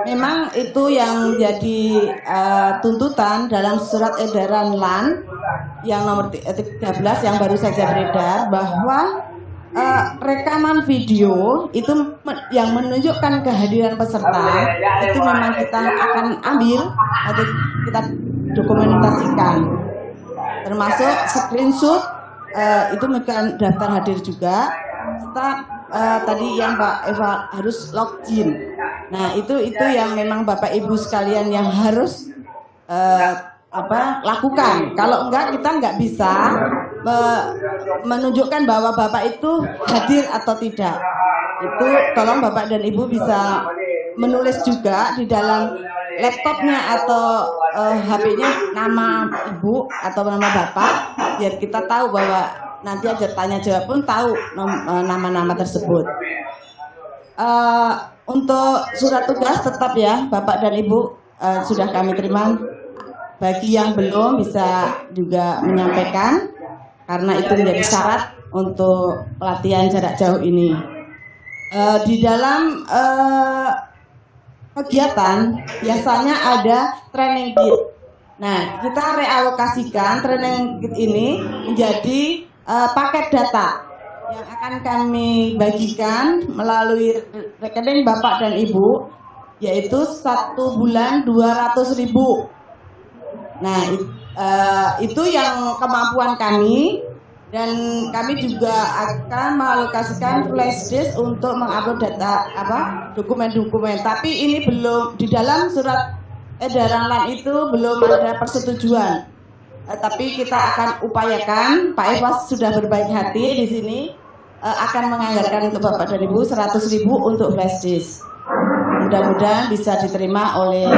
Memang itu yang jadi tuntutan dalam surat edaran LAN yang nomor 13 yang baru saja beredar, bahwa rekaman video itu yang menunjukkan kehadiran peserta itu memang kita akan ambil atau kita dokumentasikan, termasuk screenshot itu bukan daftar hadir juga, serta tadi yang Pak Eva harus login. Nah itu yang memang Bapak Ibu sekalian yang harus lakukan. Kalau enggak, kita enggak bisa menunjukkan bahwa Bapak itu hadir atau tidak. Itu tolong Bapak dan Ibu bisa menulis juga di dalam laptopnya atau HP-nya nama Ibu atau nama Bapak, biar kita tahu bahwa nanti aja tanya jawab pun tahu nama-nama tersebut. Untuk surat tugas tetap ya Bapak dan Ibu sudah kami terima. Bagi yang belum bisa juga menyampaikan, karena itu menjadi syarat untuk pelatihan jarak jauh ini. Di dalam kegiatan biasanya ada training kit. Nah, kita realokasikan training kit ini menjadi paket data yang akan kami bagikan melalui rekening Bapak dan Ibu, yaitu 1 bulan 200.000. Nah, itu yang kemampuan kami, dan kami juga akan mengalokasikan flash disk untuk mengupload data dokumen-dokumen. Tapi ini belum di dalam surat edaran LAN itu belum ada persetujuan. Tapi kita akan upayakan. Pak Eva sudah berbaik hati di sini akan menganggarkan untuk Bapak dan Ibu 100.000 untuk flash disk. Mudah-mudahan bisa diterima oleh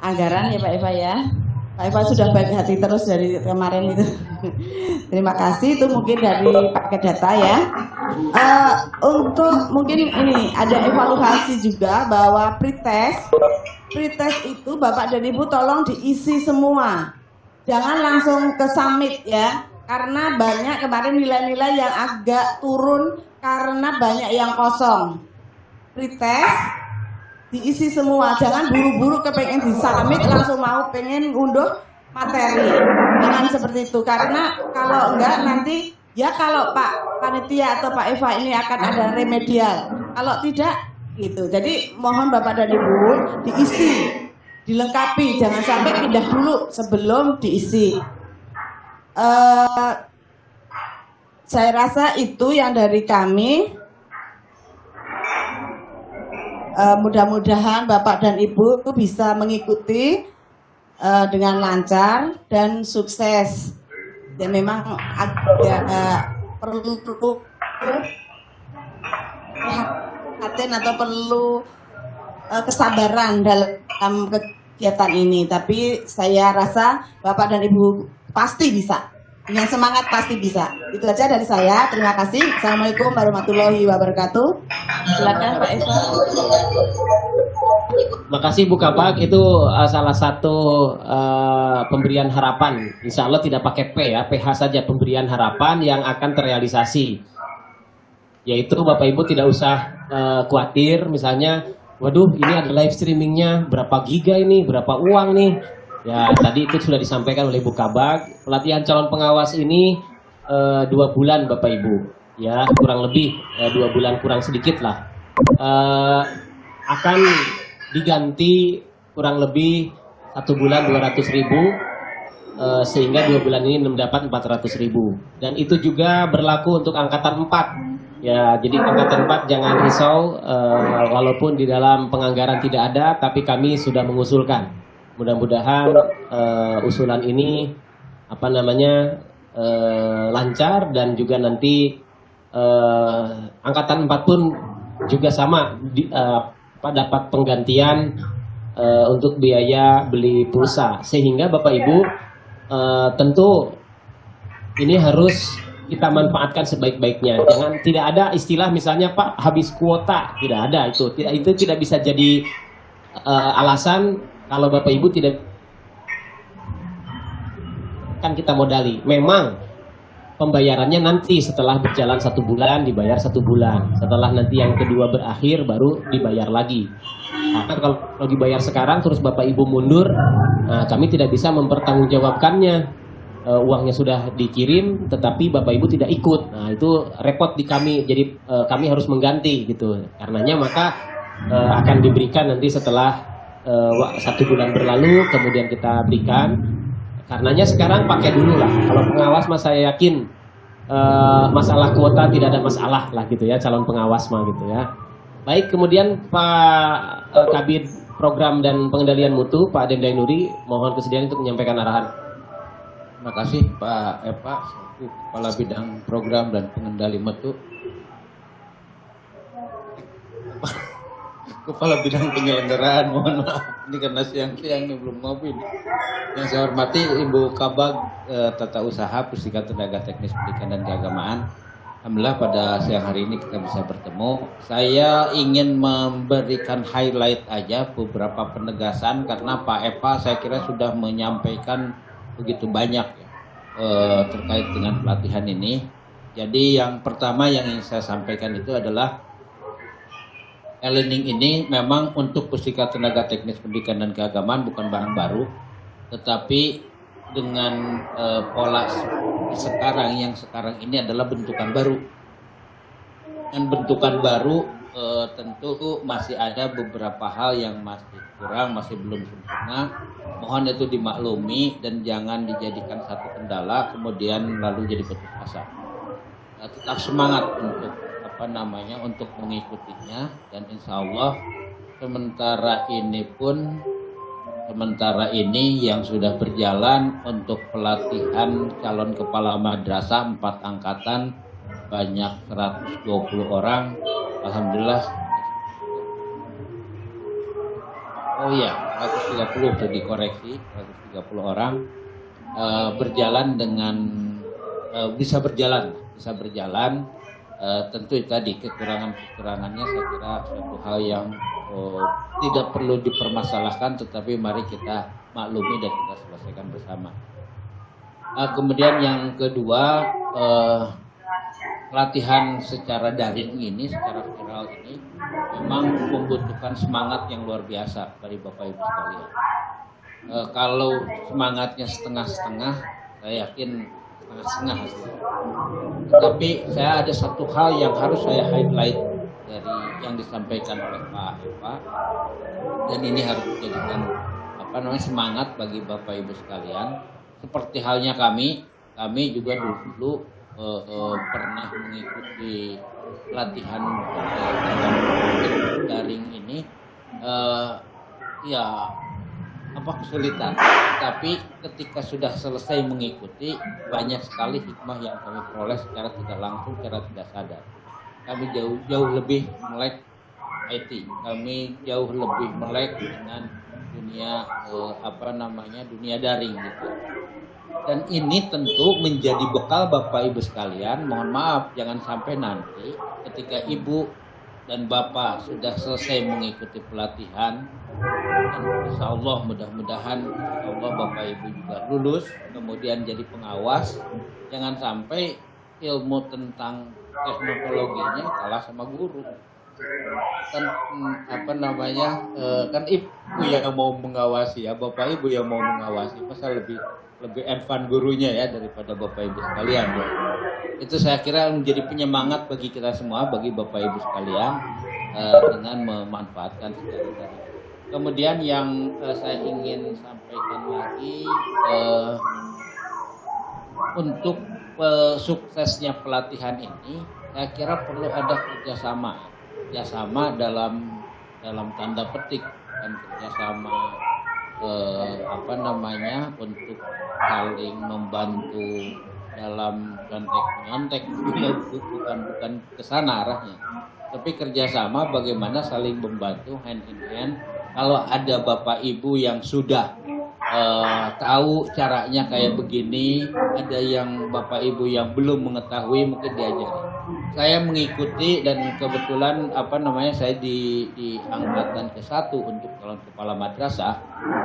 anggaran ya Pak Eva ya. Pak Eva sudah baik hati terus dari kemarin itu. Terima kasih, itu mungkin dari paket data ya. Untuk mungkin ini ada evaluasi juga bahwa pretest itu Bapak dan Ibu tolong diisi semua. Jangan langsung ke summit ya, karena banyak kemarin nilai-nilai yang agak turun karena banyak yang kosong. Pretest diisi semua, jangan buru-buru kepengen di summit langsung mau pengen unduh materi. Jangan seperti itu, karena kalau enggak nanti ya kalau Pak Panitia atau Pak Eva ini akan ada remedial, kalau tidak gitu. Jadi mohon Bapak dan Ibu diisi, dilengkapi, jangan sampai pindah dulu sebelum diisi. Saya rasa itu yang dari kami. Mudah-mudahan Bapak dan Ibu bisa mengikuti dengan lancar dan sukses. Dan memang agak perlu perhatian atau perlu kesabaran dalam kegiatan ini. Tapi saya rasa Bapak dan Ibu pasti bisa. Dengan semangat pasti bisa. Itu aja dari saya. Terima kasih. Assalamualaikum warahmatullahi wabarakatuh. Silakan Pak Eva. Makasih Bu Kabag, itu salah satu pemberian harapan. Insya Allah tidak pakai P ya, PH saja, pemberian harapan yang akan terrealisasi. Yaitu Bapak Ibu tidak usah khawatir, misalnya, waduh ini ada live streamingnya, berapa giga ini, berapa uang nih. Ya tadi itu sudah disampaikan oleh Bu Kabag. Pelatihan calon pengawas ini 2 bulan Bapak Ibu, ya kurang lebih 2 bulan kurang sedikit lah. Akan diganti kurang lebih 1 bulan 200.000, sehingga 2 bulan ini mendapat 400.000. Dan itu juga berlaku untuk angkatan 4. Ya, jadi angkatan 4 jangan risau, walaupun di dalam penganggaran tidak ada, tapi kami sudah mengusulkan. Mudah-mudahan usulan ini lancar, dan juga nanti angkatan 4 pun juga sama dapat penggantian untuk biaya beli pulsa, sehingga Bapak Ibu tentu ini harus kita manfaatkan sebaik-baiknya. Jangan, tidak ada istilah misalnya Pak habis kuota, tidak ada itu. Itu tidak bisa jadi alasan kalau Bapak Ibu tidak kan kita modali. Memang pembayarannya nanti setelah berjalan 1 bulan dibayar 1 bulan. Setelah nanti yang kedua berakhir baru dibayar lagi. Nah, kalau dibayar sekarang terus Bapak Ibu mundur, nah, kami tidak bisa mempertanggungjawabkannya. Uangnya sudah dikirim tetapi Bapak Ibu tidak ikut. Nah, itu repot di kami. Jadi kami harus mengganti gitu. Karenanya maka akan diberikan nanti setelah 1 bulan berlalu, kemudian kita berikan. Karenanya sekarang pakai dulu lah. Kalau pengawas mas saya yakin masalah kuota tidak ada masalah lah gitu ya, calon pengawas mah gitu ya. Baik, kemudian Pak Kabid Program dan Pengendalian Mutu, Pak Adem Dainuri, mohon kesediaan untuk menyampaikan arahan. Terima kasih Pak Eva, Kepala Bidang Program dan Pengendali Mutu. Kepala Bidang Penyelenggaraan, mohon maaf, ini karena siang-siang ini belum ngopi. Yang saya hormati Ibu Kabag Tata Usaha Pusdiklat Tenaga Teknis Pendidikan dan Keagamaan. Alhamdulillah pada siang hari ini kita bisa bertemu. Saya ingin memberikan highlight aja beberapa penegasan karena Pak Eva saya kira sudah menyampaikan begitu banyak ya, terkait dengan pelatihan ini. Jadi yang pertama yang ingin saya sampaikan itu adalah e-learning ini memang untuk Pusdiklat Tenaga Teknis Pendidikan dan Keagamaan bukan barang baru, tetapi dengan pola yang sekarang ini adalah bentukan baru. Dan bentukan baru tentu masih ada beberapa hal yang masih kurang, masih belum sempurna. Mohon itu dimaklumi dan jangan dijadikan satu kendala kemudian lalu jadi putus asa. Tetap semangat untuk mengikutinya, dan insya Allah sementara ini yang sudah berjalan untuk pelatihan calon kepala madrasah 4 angkatan banyak 120 orang. Alhamdulillah. 130 sudah dikoreksi, 130 orang berjalan dengan bisa berjalan. Tentu tadi kekurangannya saya kira suatu hal yang tidak perlu dipermasalahkan, tetapi mari kita maklumi dan kita selesaikan bersama. Kemudian yang kedua, pelatihan secara daring ini, secara viral ini memang membutuhkan semangat yang luar biasa dari Bapak Ibu sekalian. Kalau semangatnya setengah-setengah, saya yakin setengah hasilnya. Tetapi saya ada satu hal yang harus saya highlight dari yang disampaikan oleh Pak Eva, dan ini harus dijadikan semangat bagi Bapak Ibu sekalian. Seperti halnya kami juga dulu pernah mengikuti pelatihan daring ini, kesulitan. Tapi ketika sudah selesai mengikuti, banyak sekali hikmah yang kami peroleh secara tidak langsung, secara tidak sadar. Kami jauh lebih melek IT, kami jauh lebih melek dengan dunia dunia daring gitu. Dan ini tentu menjadi bekal Bapak Ibu sekalian. Mohon maaf, jangan sampai nanti ketika Ibu dan Bapak sudah selesai mengikuti pelatihan, dan insya Allah mudah-mudahan Allah Bapak Ibu juga lulus, kemudian jadi pengawas, jangan sampai ilmu tentang teknologinya kalah sama guru. Kan kan Ibu yang mau mengawasi ya, Bapak Ibu yang mau mengawasi, masa lebih advance gurunya ya daripada Bapak Ibu sekalian ya. Itu saya kira menjadi penyemangat bagi kita semua, bagi Bapak Ibu sekalian, dengan memanfaatkan segala tadi. Kemudian yang saya ingin sampaikan lagi, untuk suksesnya pelatihan ini, saya kira perlu ada kerjasama dalam tanda petik, dan kerjasama untuk saling membantu dalam nyontek bukan ke sana arahnya, tapi kerjasama bagaimana saling membantu hand in hand. Kalau ada Bapak Ibu yang sudah tahu caranya kayak begini, ada yang Bapak Ibu yang belum mengetahui, mungkin diajari. Saya mengikuti, dan kebetulan saya di angkatan ke-1 untuk calon kepala madrasah.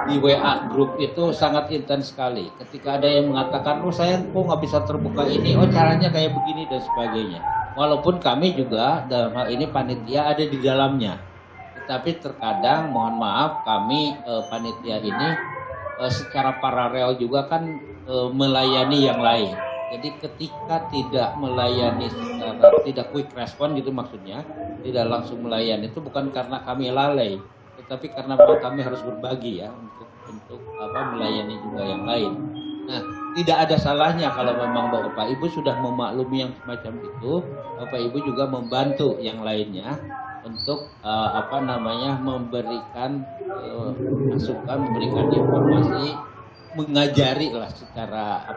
Di WA grup itu sangat intens sekali. Ketika ada yang mengatakan, saya kok nggak bisa terbuka ini, caranya kayak begini dan sebagainya. Walaupun kami juga dalam hal ini panitia ada di dalamnya, tetapi terkadang mohon maaf kami panitia ini secara paralel juga kan melayani yang lain. Jadi ketika tidak melayani secara tidak quick respon gitu, maksudnya tidak langsung melayani, itu bukan karena kami lalai, tetapi karena kami harus berbagi ya untuk melayani juga yang lain. Nah, tidak ada salahnya kalau memang Bapak Ibu sudah memaklumi yang semacam itu, Bapak Ibu juga membantu yang lainnya untuk memberikan masukan, memberikan informasi, mengajari lah secara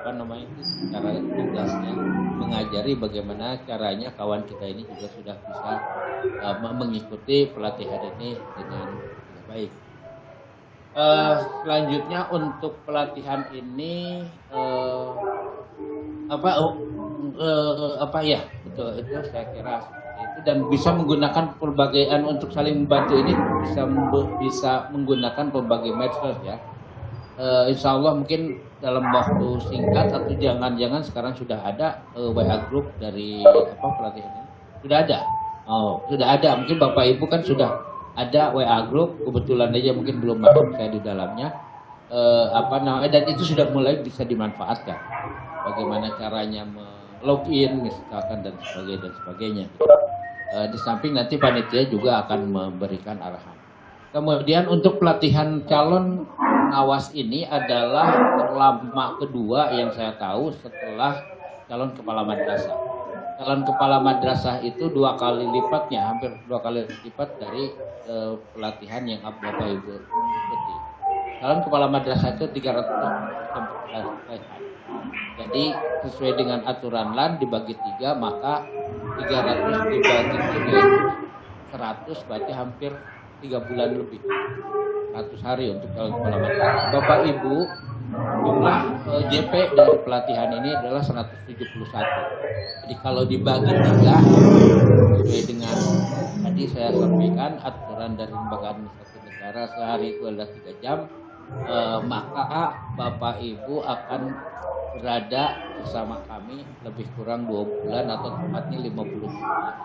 secara tugasnya, mengajari bagaimana caranya kawan kita ini juga sudah bisa mengikuti pelatihan ini dengan baik. Selanjutnya untuk pelatihan ini betul itu saya kira itu, dan bisa menggunakan berbagai untuk saling membantu ini bisa menggunakan berbagai medsos ya. Insya Allah mungkin dalam waktu singkat, atau jangan-jangan sekarang sudah ada WA group dari pelatihan ini sudah ada. Sudah ada. Mungkin Bapak Ibu kan sudah ada WA group, kebetulan aja mungkin belum masuk saya di dalamnya. Dan itu sudah mulai bisa dimanfaatkan. Bagaimana caranya login misalkan dan sebagainya. Di samping nanti panitia juga akan memberikan arahan. Kemudian untuk pelatihan calon pengawas ini adalah lama kedua yang saya tahu setelah calon kepala madrasah. Calon kepala madrasah itu 2 kali lipatnya, hampir 2 kali lipat dari pelatihan yang Bapak Ibu ikuti. Calon kepala madrasah itu 300. Jadi sesuai dengan aturan LAN dibagi 3, maka 300 dibagi 3 100, berarti hampir 3 bulan lebih, 100 hari untuk calon kepala madrasah. Bapak Ibu, jumlah JP dari pelatihan ini adalah 171. Jadi kalau dibagi 3, sesuai dengan tadi saya sampaikan aturan dari Lembaga Administrasi Negara, sehari itu adalah 3 jam, maka Bapak Ibu akan berada bersama kami lebih kurang 2 bulan, atau tepatnya 57 hari.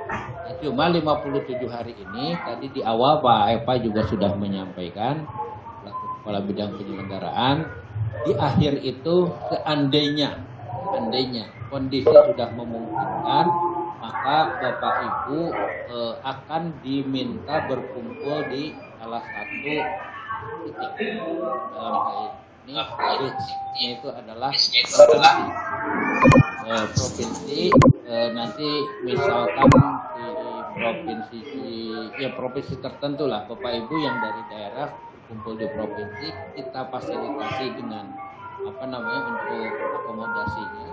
Nah, cuma 57 hari ini tadi di awal Pak Epa juga sudah menyampaikan, Kepala Bidang Penyelenggaraan, di akhir itu seandainya kondisi sudah memungkinkan, maka Bapak Ibu akan diminta berkumpul di salah satu titik dalam hal ini itu adalah provinsi. Nanti misalkan di provinsi tertentu lah, Bapak Ibu yang dari daerah kumpul di provinsi, kita fasilitasi dengan untuk akomodasinya.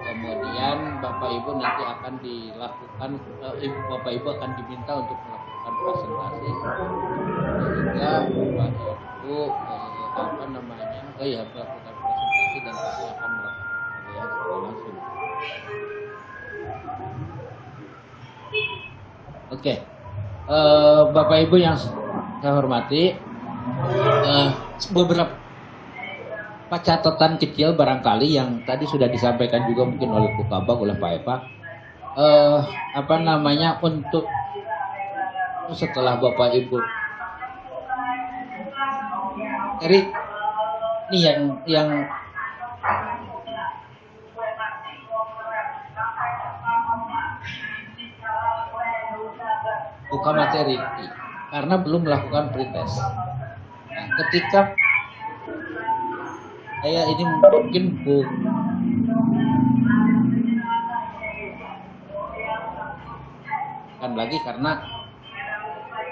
Kemudian Bapak Ibu nanti akan dilakukan, Bapak Ibu akan diminta untuk melakukan melakukan presentasi sehingga Bapak Ibu apa namanya melakukan presentasi dan nanti akan melakukan yang secara langsung. Oke, Bapak Ibu yang saya hormati, beberapa catatan kecil barangkali yang tadi sudah disampaikan juga mungkin oleh Bu Kabag, oleh Pak Eva, apa namanya, untuk setelah Bapak Ibu Erik ini yang buka materi karena belum melakukan pretest. Nah, ketika saya ini mungkin bukan lagi karena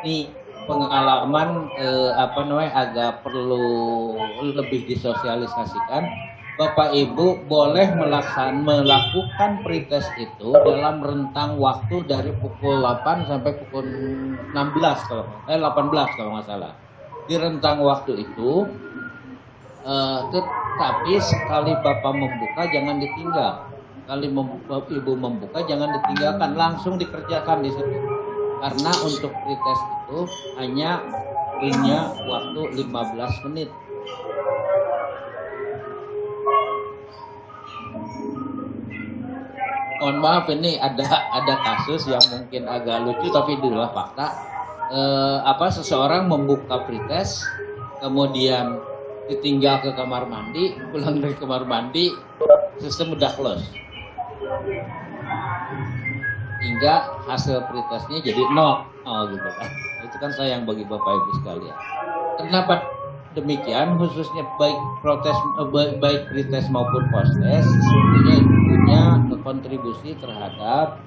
ini pengalaman apa namanya agak perlu lebih disosialisasikan. Bapak Ibu boleh melakukan pretest itu dalam rentang waktu dari pukul 8 sampai pukul 18 18 kalau nggak salah. Di rentang waktu itu, tetapi sekali Bapak membuka jangan ditinggal. Sekali Ibu membuka jangan ditinggalkan, langsung dikerjakan di situ. Karena untuk pretest itu hanya punya waktu 15 menit. Mohon maaf, ini ada kasus yang mungkin agak lucu tapi itulah fakta. Seseorang membuka pretest, kemudian ditinggal ke kamar mandi, pulang dari kamar mandi, sistem udah close. Hingga hasil pretestnya jadi nol gitu kan. Itu kan sayang bagi Bapak Ibu sekalian. Kenapa demikian? Khususnya baik pretest maupun post-test sesungguhnya punya kontribusi terhadap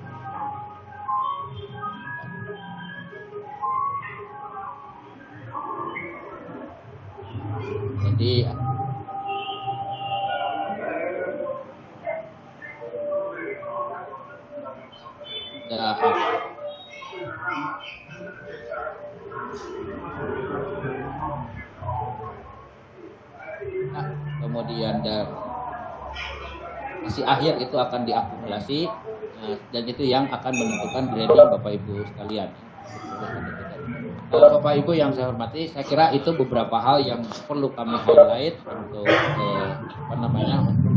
kemudian hasil akhir itu akan diakumulasi dan itu yang akan menentukan grading Bapak Ibu sekalian. Bapak Ibu yang saya hormati, saya kira itu beberapa hal yang perlu kami highlight untuk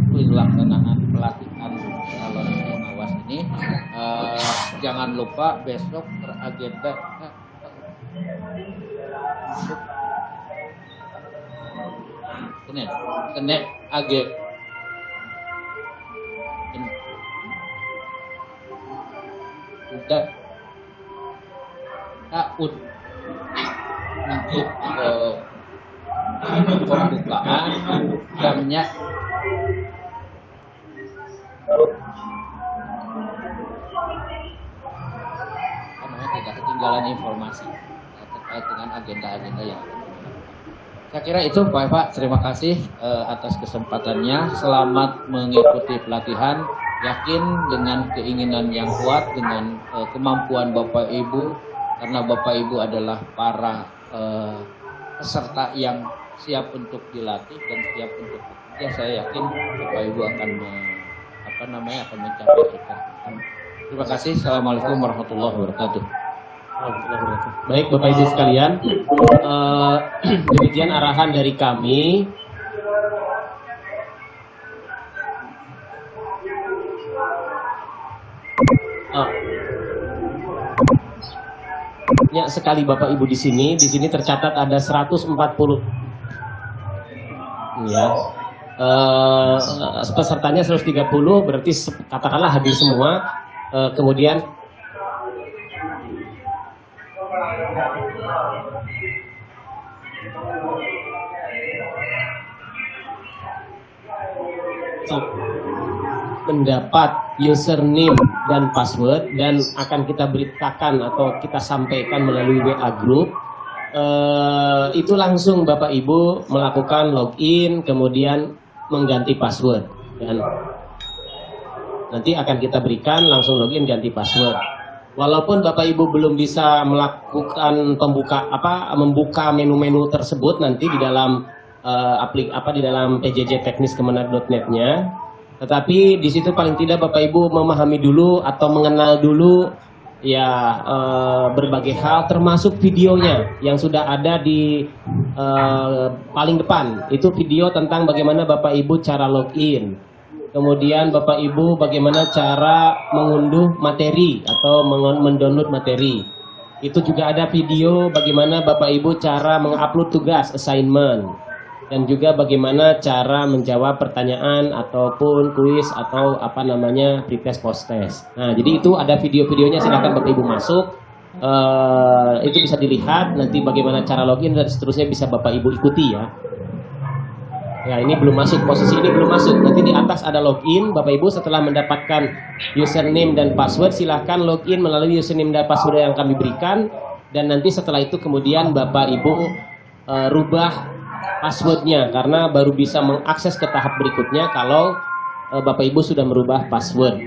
pelaksanaan pelatihan calon pengawas ini. Jangan lupa besok teragenda Senin agenda untuk pembukaan jamnya tidak ketinggalan informasi terkait dengan agenda-agenda yang saya kira itu Pak Eva. Terima kasih atas kesempatannya. Selamat mengikuti pelatihan. Yakin dengan keinginan yang kuat, dengan kemampuan Bapak Ibu, karena Bapak Ibu adalah para peserta yang siap untuk dilatih dan siap untuk bekerja. Saya yakin Bapak Ibu akan mencapai cita-cita. Terima kasih. Assalamualaikum warahmatullahi wabarakatuh. Baik Bapak Ibu sekalian, demikian arahan dari kami. Banyak sekali Bapak Ibu di sini tercatat ada 140 ya. Pesertanya 130, berarti katakanlah hadir semua. Kemudian mendapat username dan password dan akan kita beritakan atau kita sampaikan melalui WA group. Itu langsung Bapak Ibu melakukan login kemudian mengganti password dan nanti akan kita berikan langsung login ganti password. walaupun Bapak Ibu belum bisa melakukan membuka menu-menu tersebut nanti di dalam di dalam PJJ teknis kemenag.net-nya, tetapi di situ paling tidak Bapak Ibu memahami dulu atau mengenal dulu ya berbagai hal, termasuk videonya yang sudah ada di paling depan. Itu video tentang bagaimana Bapak Ibu cara login. Kemudian Bapak Ibu bagaimana cara mengunduh materi atau mendownload materi. Itu juga ada video bagaimana Bapak Ibu cara mengupload tugas, assignment. Dan juga bagaimana cara menjawab pertanyaan ataupun kuis atau pretest post-test. Nah, jadi itu ada video-videonya, silakan Bapak Ibu masuk. Itu bisa dilihat, nanti bagaimana cara login dan seterusnya bisa Bapak Ibu ikuti ya. Ya, ini belum masuk, posisi ini belum masuk. Nanti di atas ada login, Bapak Ibu setelah mendapatkan username dan password, silahkan login melalui username dan password yang kami berikan. Dan nanti setelah itu kemudian Bapak Ibu rubah passwordnya, karena baru bisa mengakses ke tahap berikutnya kalau Bapak Ibu sudah merubah password.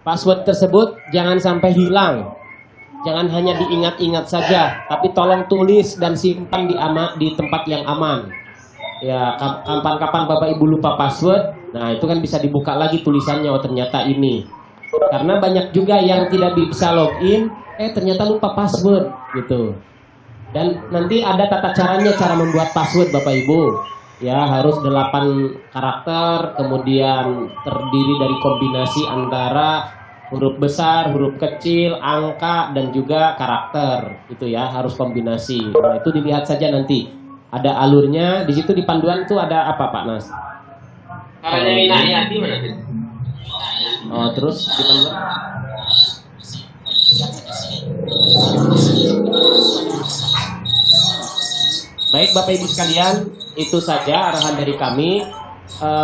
Password tersebut jangan sampai hilang. Jangan hanya diingat-ingat saja, tapi tolong tulis dan simpan di tempat yang aman. Ya, kapan-kapan Bapak Ibu lupa password, nah itu kan bisa dibuka lagi tulisannya, oh ternyata ini. Karena banyak juga yang tidak bisa login, ternyata lupa password gitu. Dan nanti ada tata caranya cara membuat password Bapak Ibu. Ya, harus 8 karakter, kemudian terdiri dari kombinasi antara huruf besar, huruf kecil, angka, dan juga karakter. Itu ya, harus kombinasi. Nah, itu dilihat saja nanti. Ada alurnya, di situ di panduan itu ada apa Pak Nas? Caranya minayati mana? Oh, terus di panduan? Baik Bapak Ibu sekalian, itu saja arahan dari kami.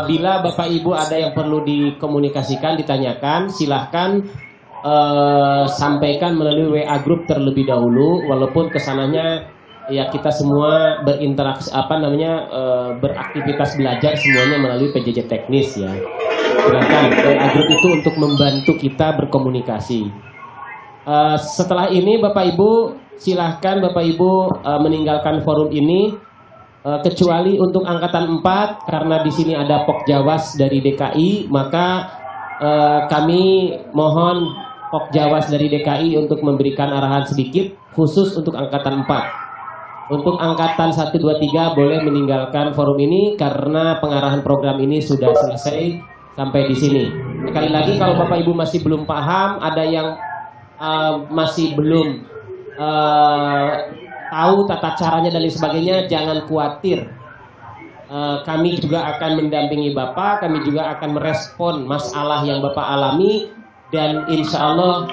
Bila Bapak Ibu ada yang perlu dikomunikasikan, ditanyakan, silahkan sampaikan melalui WA Group terlebih dahulu, walaupun kesananya ya kita semua berinteraksi beraktivitas belajar semuanya melalui PJJ teknis ya. Silakan WA Group itu untuk membantu kita berkomunikasi. Setelah ini Bapak Ibu silahkan Bapak Ibu meninggalkan forum ini, kecuali untuk angkatan 4 karena di sini ada Pokjawas dari DKI, maka kami mohon Pokjawas dari DKI untuk memberikan arahan sedikit khusus untuk angkatan 4. Untuk angkatan 1, 2, 3 boleh meninggalkan forum ini karena pengarahan program ini sudah selesai sampai di sini. Sekali lagi kalau Bapak Ibu masih belum paham, ada yang masih belum tahu tata caranya dan lain sebagainya, jangan khawatir. Kami juga akan mendampingi Bapak, kami juga akan merespon masalah yang Bapak alami, dan insya Allah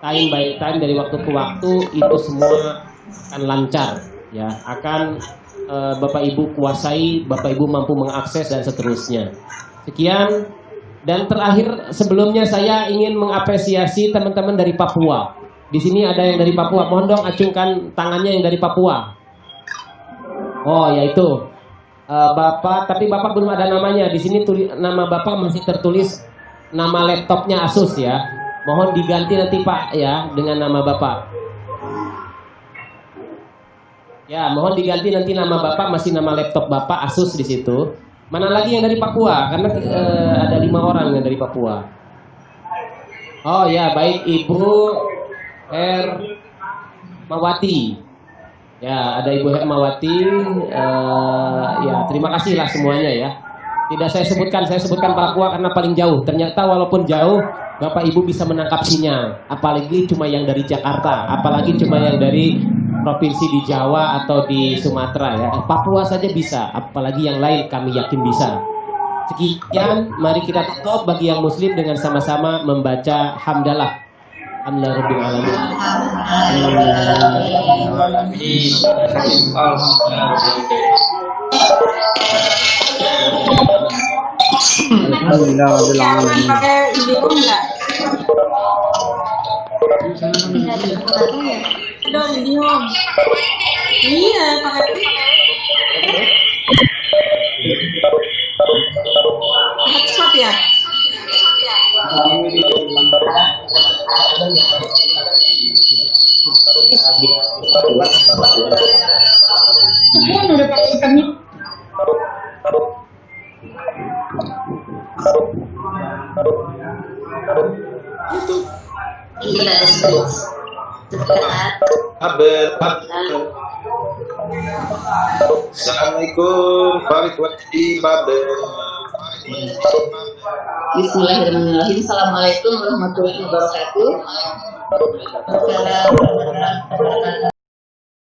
time by time dari waktu ke waktu itu semua akan lancar. Ya, akan Bapak Ibu kuasai, Bapak Ibu mampu mengakses dan seterusnya. Sekian, dan terakhir sebelumnya saya ingin mengapresiasi teman-teman dari Papua. Di sini ada yang dari Papua, mohon dong acungkan tangannya yang dari Papua. Oh, yaitu Bapak, tapi Bapak belum ada namanya. Di sini nama Bapak masih tertulis nama laptopnya Asus ya. Mohon diganti nanti Pak ya dengan nama Bapak. Ya, mohon diganti nanti nama Bapak, masih nama laptop Bapak Asus di situ. Mana lagi yang dari Papua? Karena ada 5 orang yang dari Papua. Oh ya, baik Ibu Hermawati. Ya, ada Ibu Hermawati. Ya, terima kasih lah semuanya ya. Tidak saya sebutkan Papua karena paling jauh. Ternyata walaupun jauh, Bapak Ibu bisa menangkap sinyal. Apalagi cuma yang dari Jakarta, apalagi cuma yang dari provinsi di Jawa atau di Sumatera ya. Papua saja bisa, apalagi yang lain kami yakin bisa. Sekian, mari kita tutup bagi yang muslim dengan sama-sama membaca hamdalah. Alhamdulillahirabbil alamin. Alhamdulillahirabbil alamin. Pakai video enggak? Dong video. Iya, pakai hotspot ya. Udah pakai ikannya. Gila Spritz. Assalamualaikum Farid Wajdi Babel. Bismillahirrahmanirrahim. Assalamualaikum warahmatullahi wabarakatuh.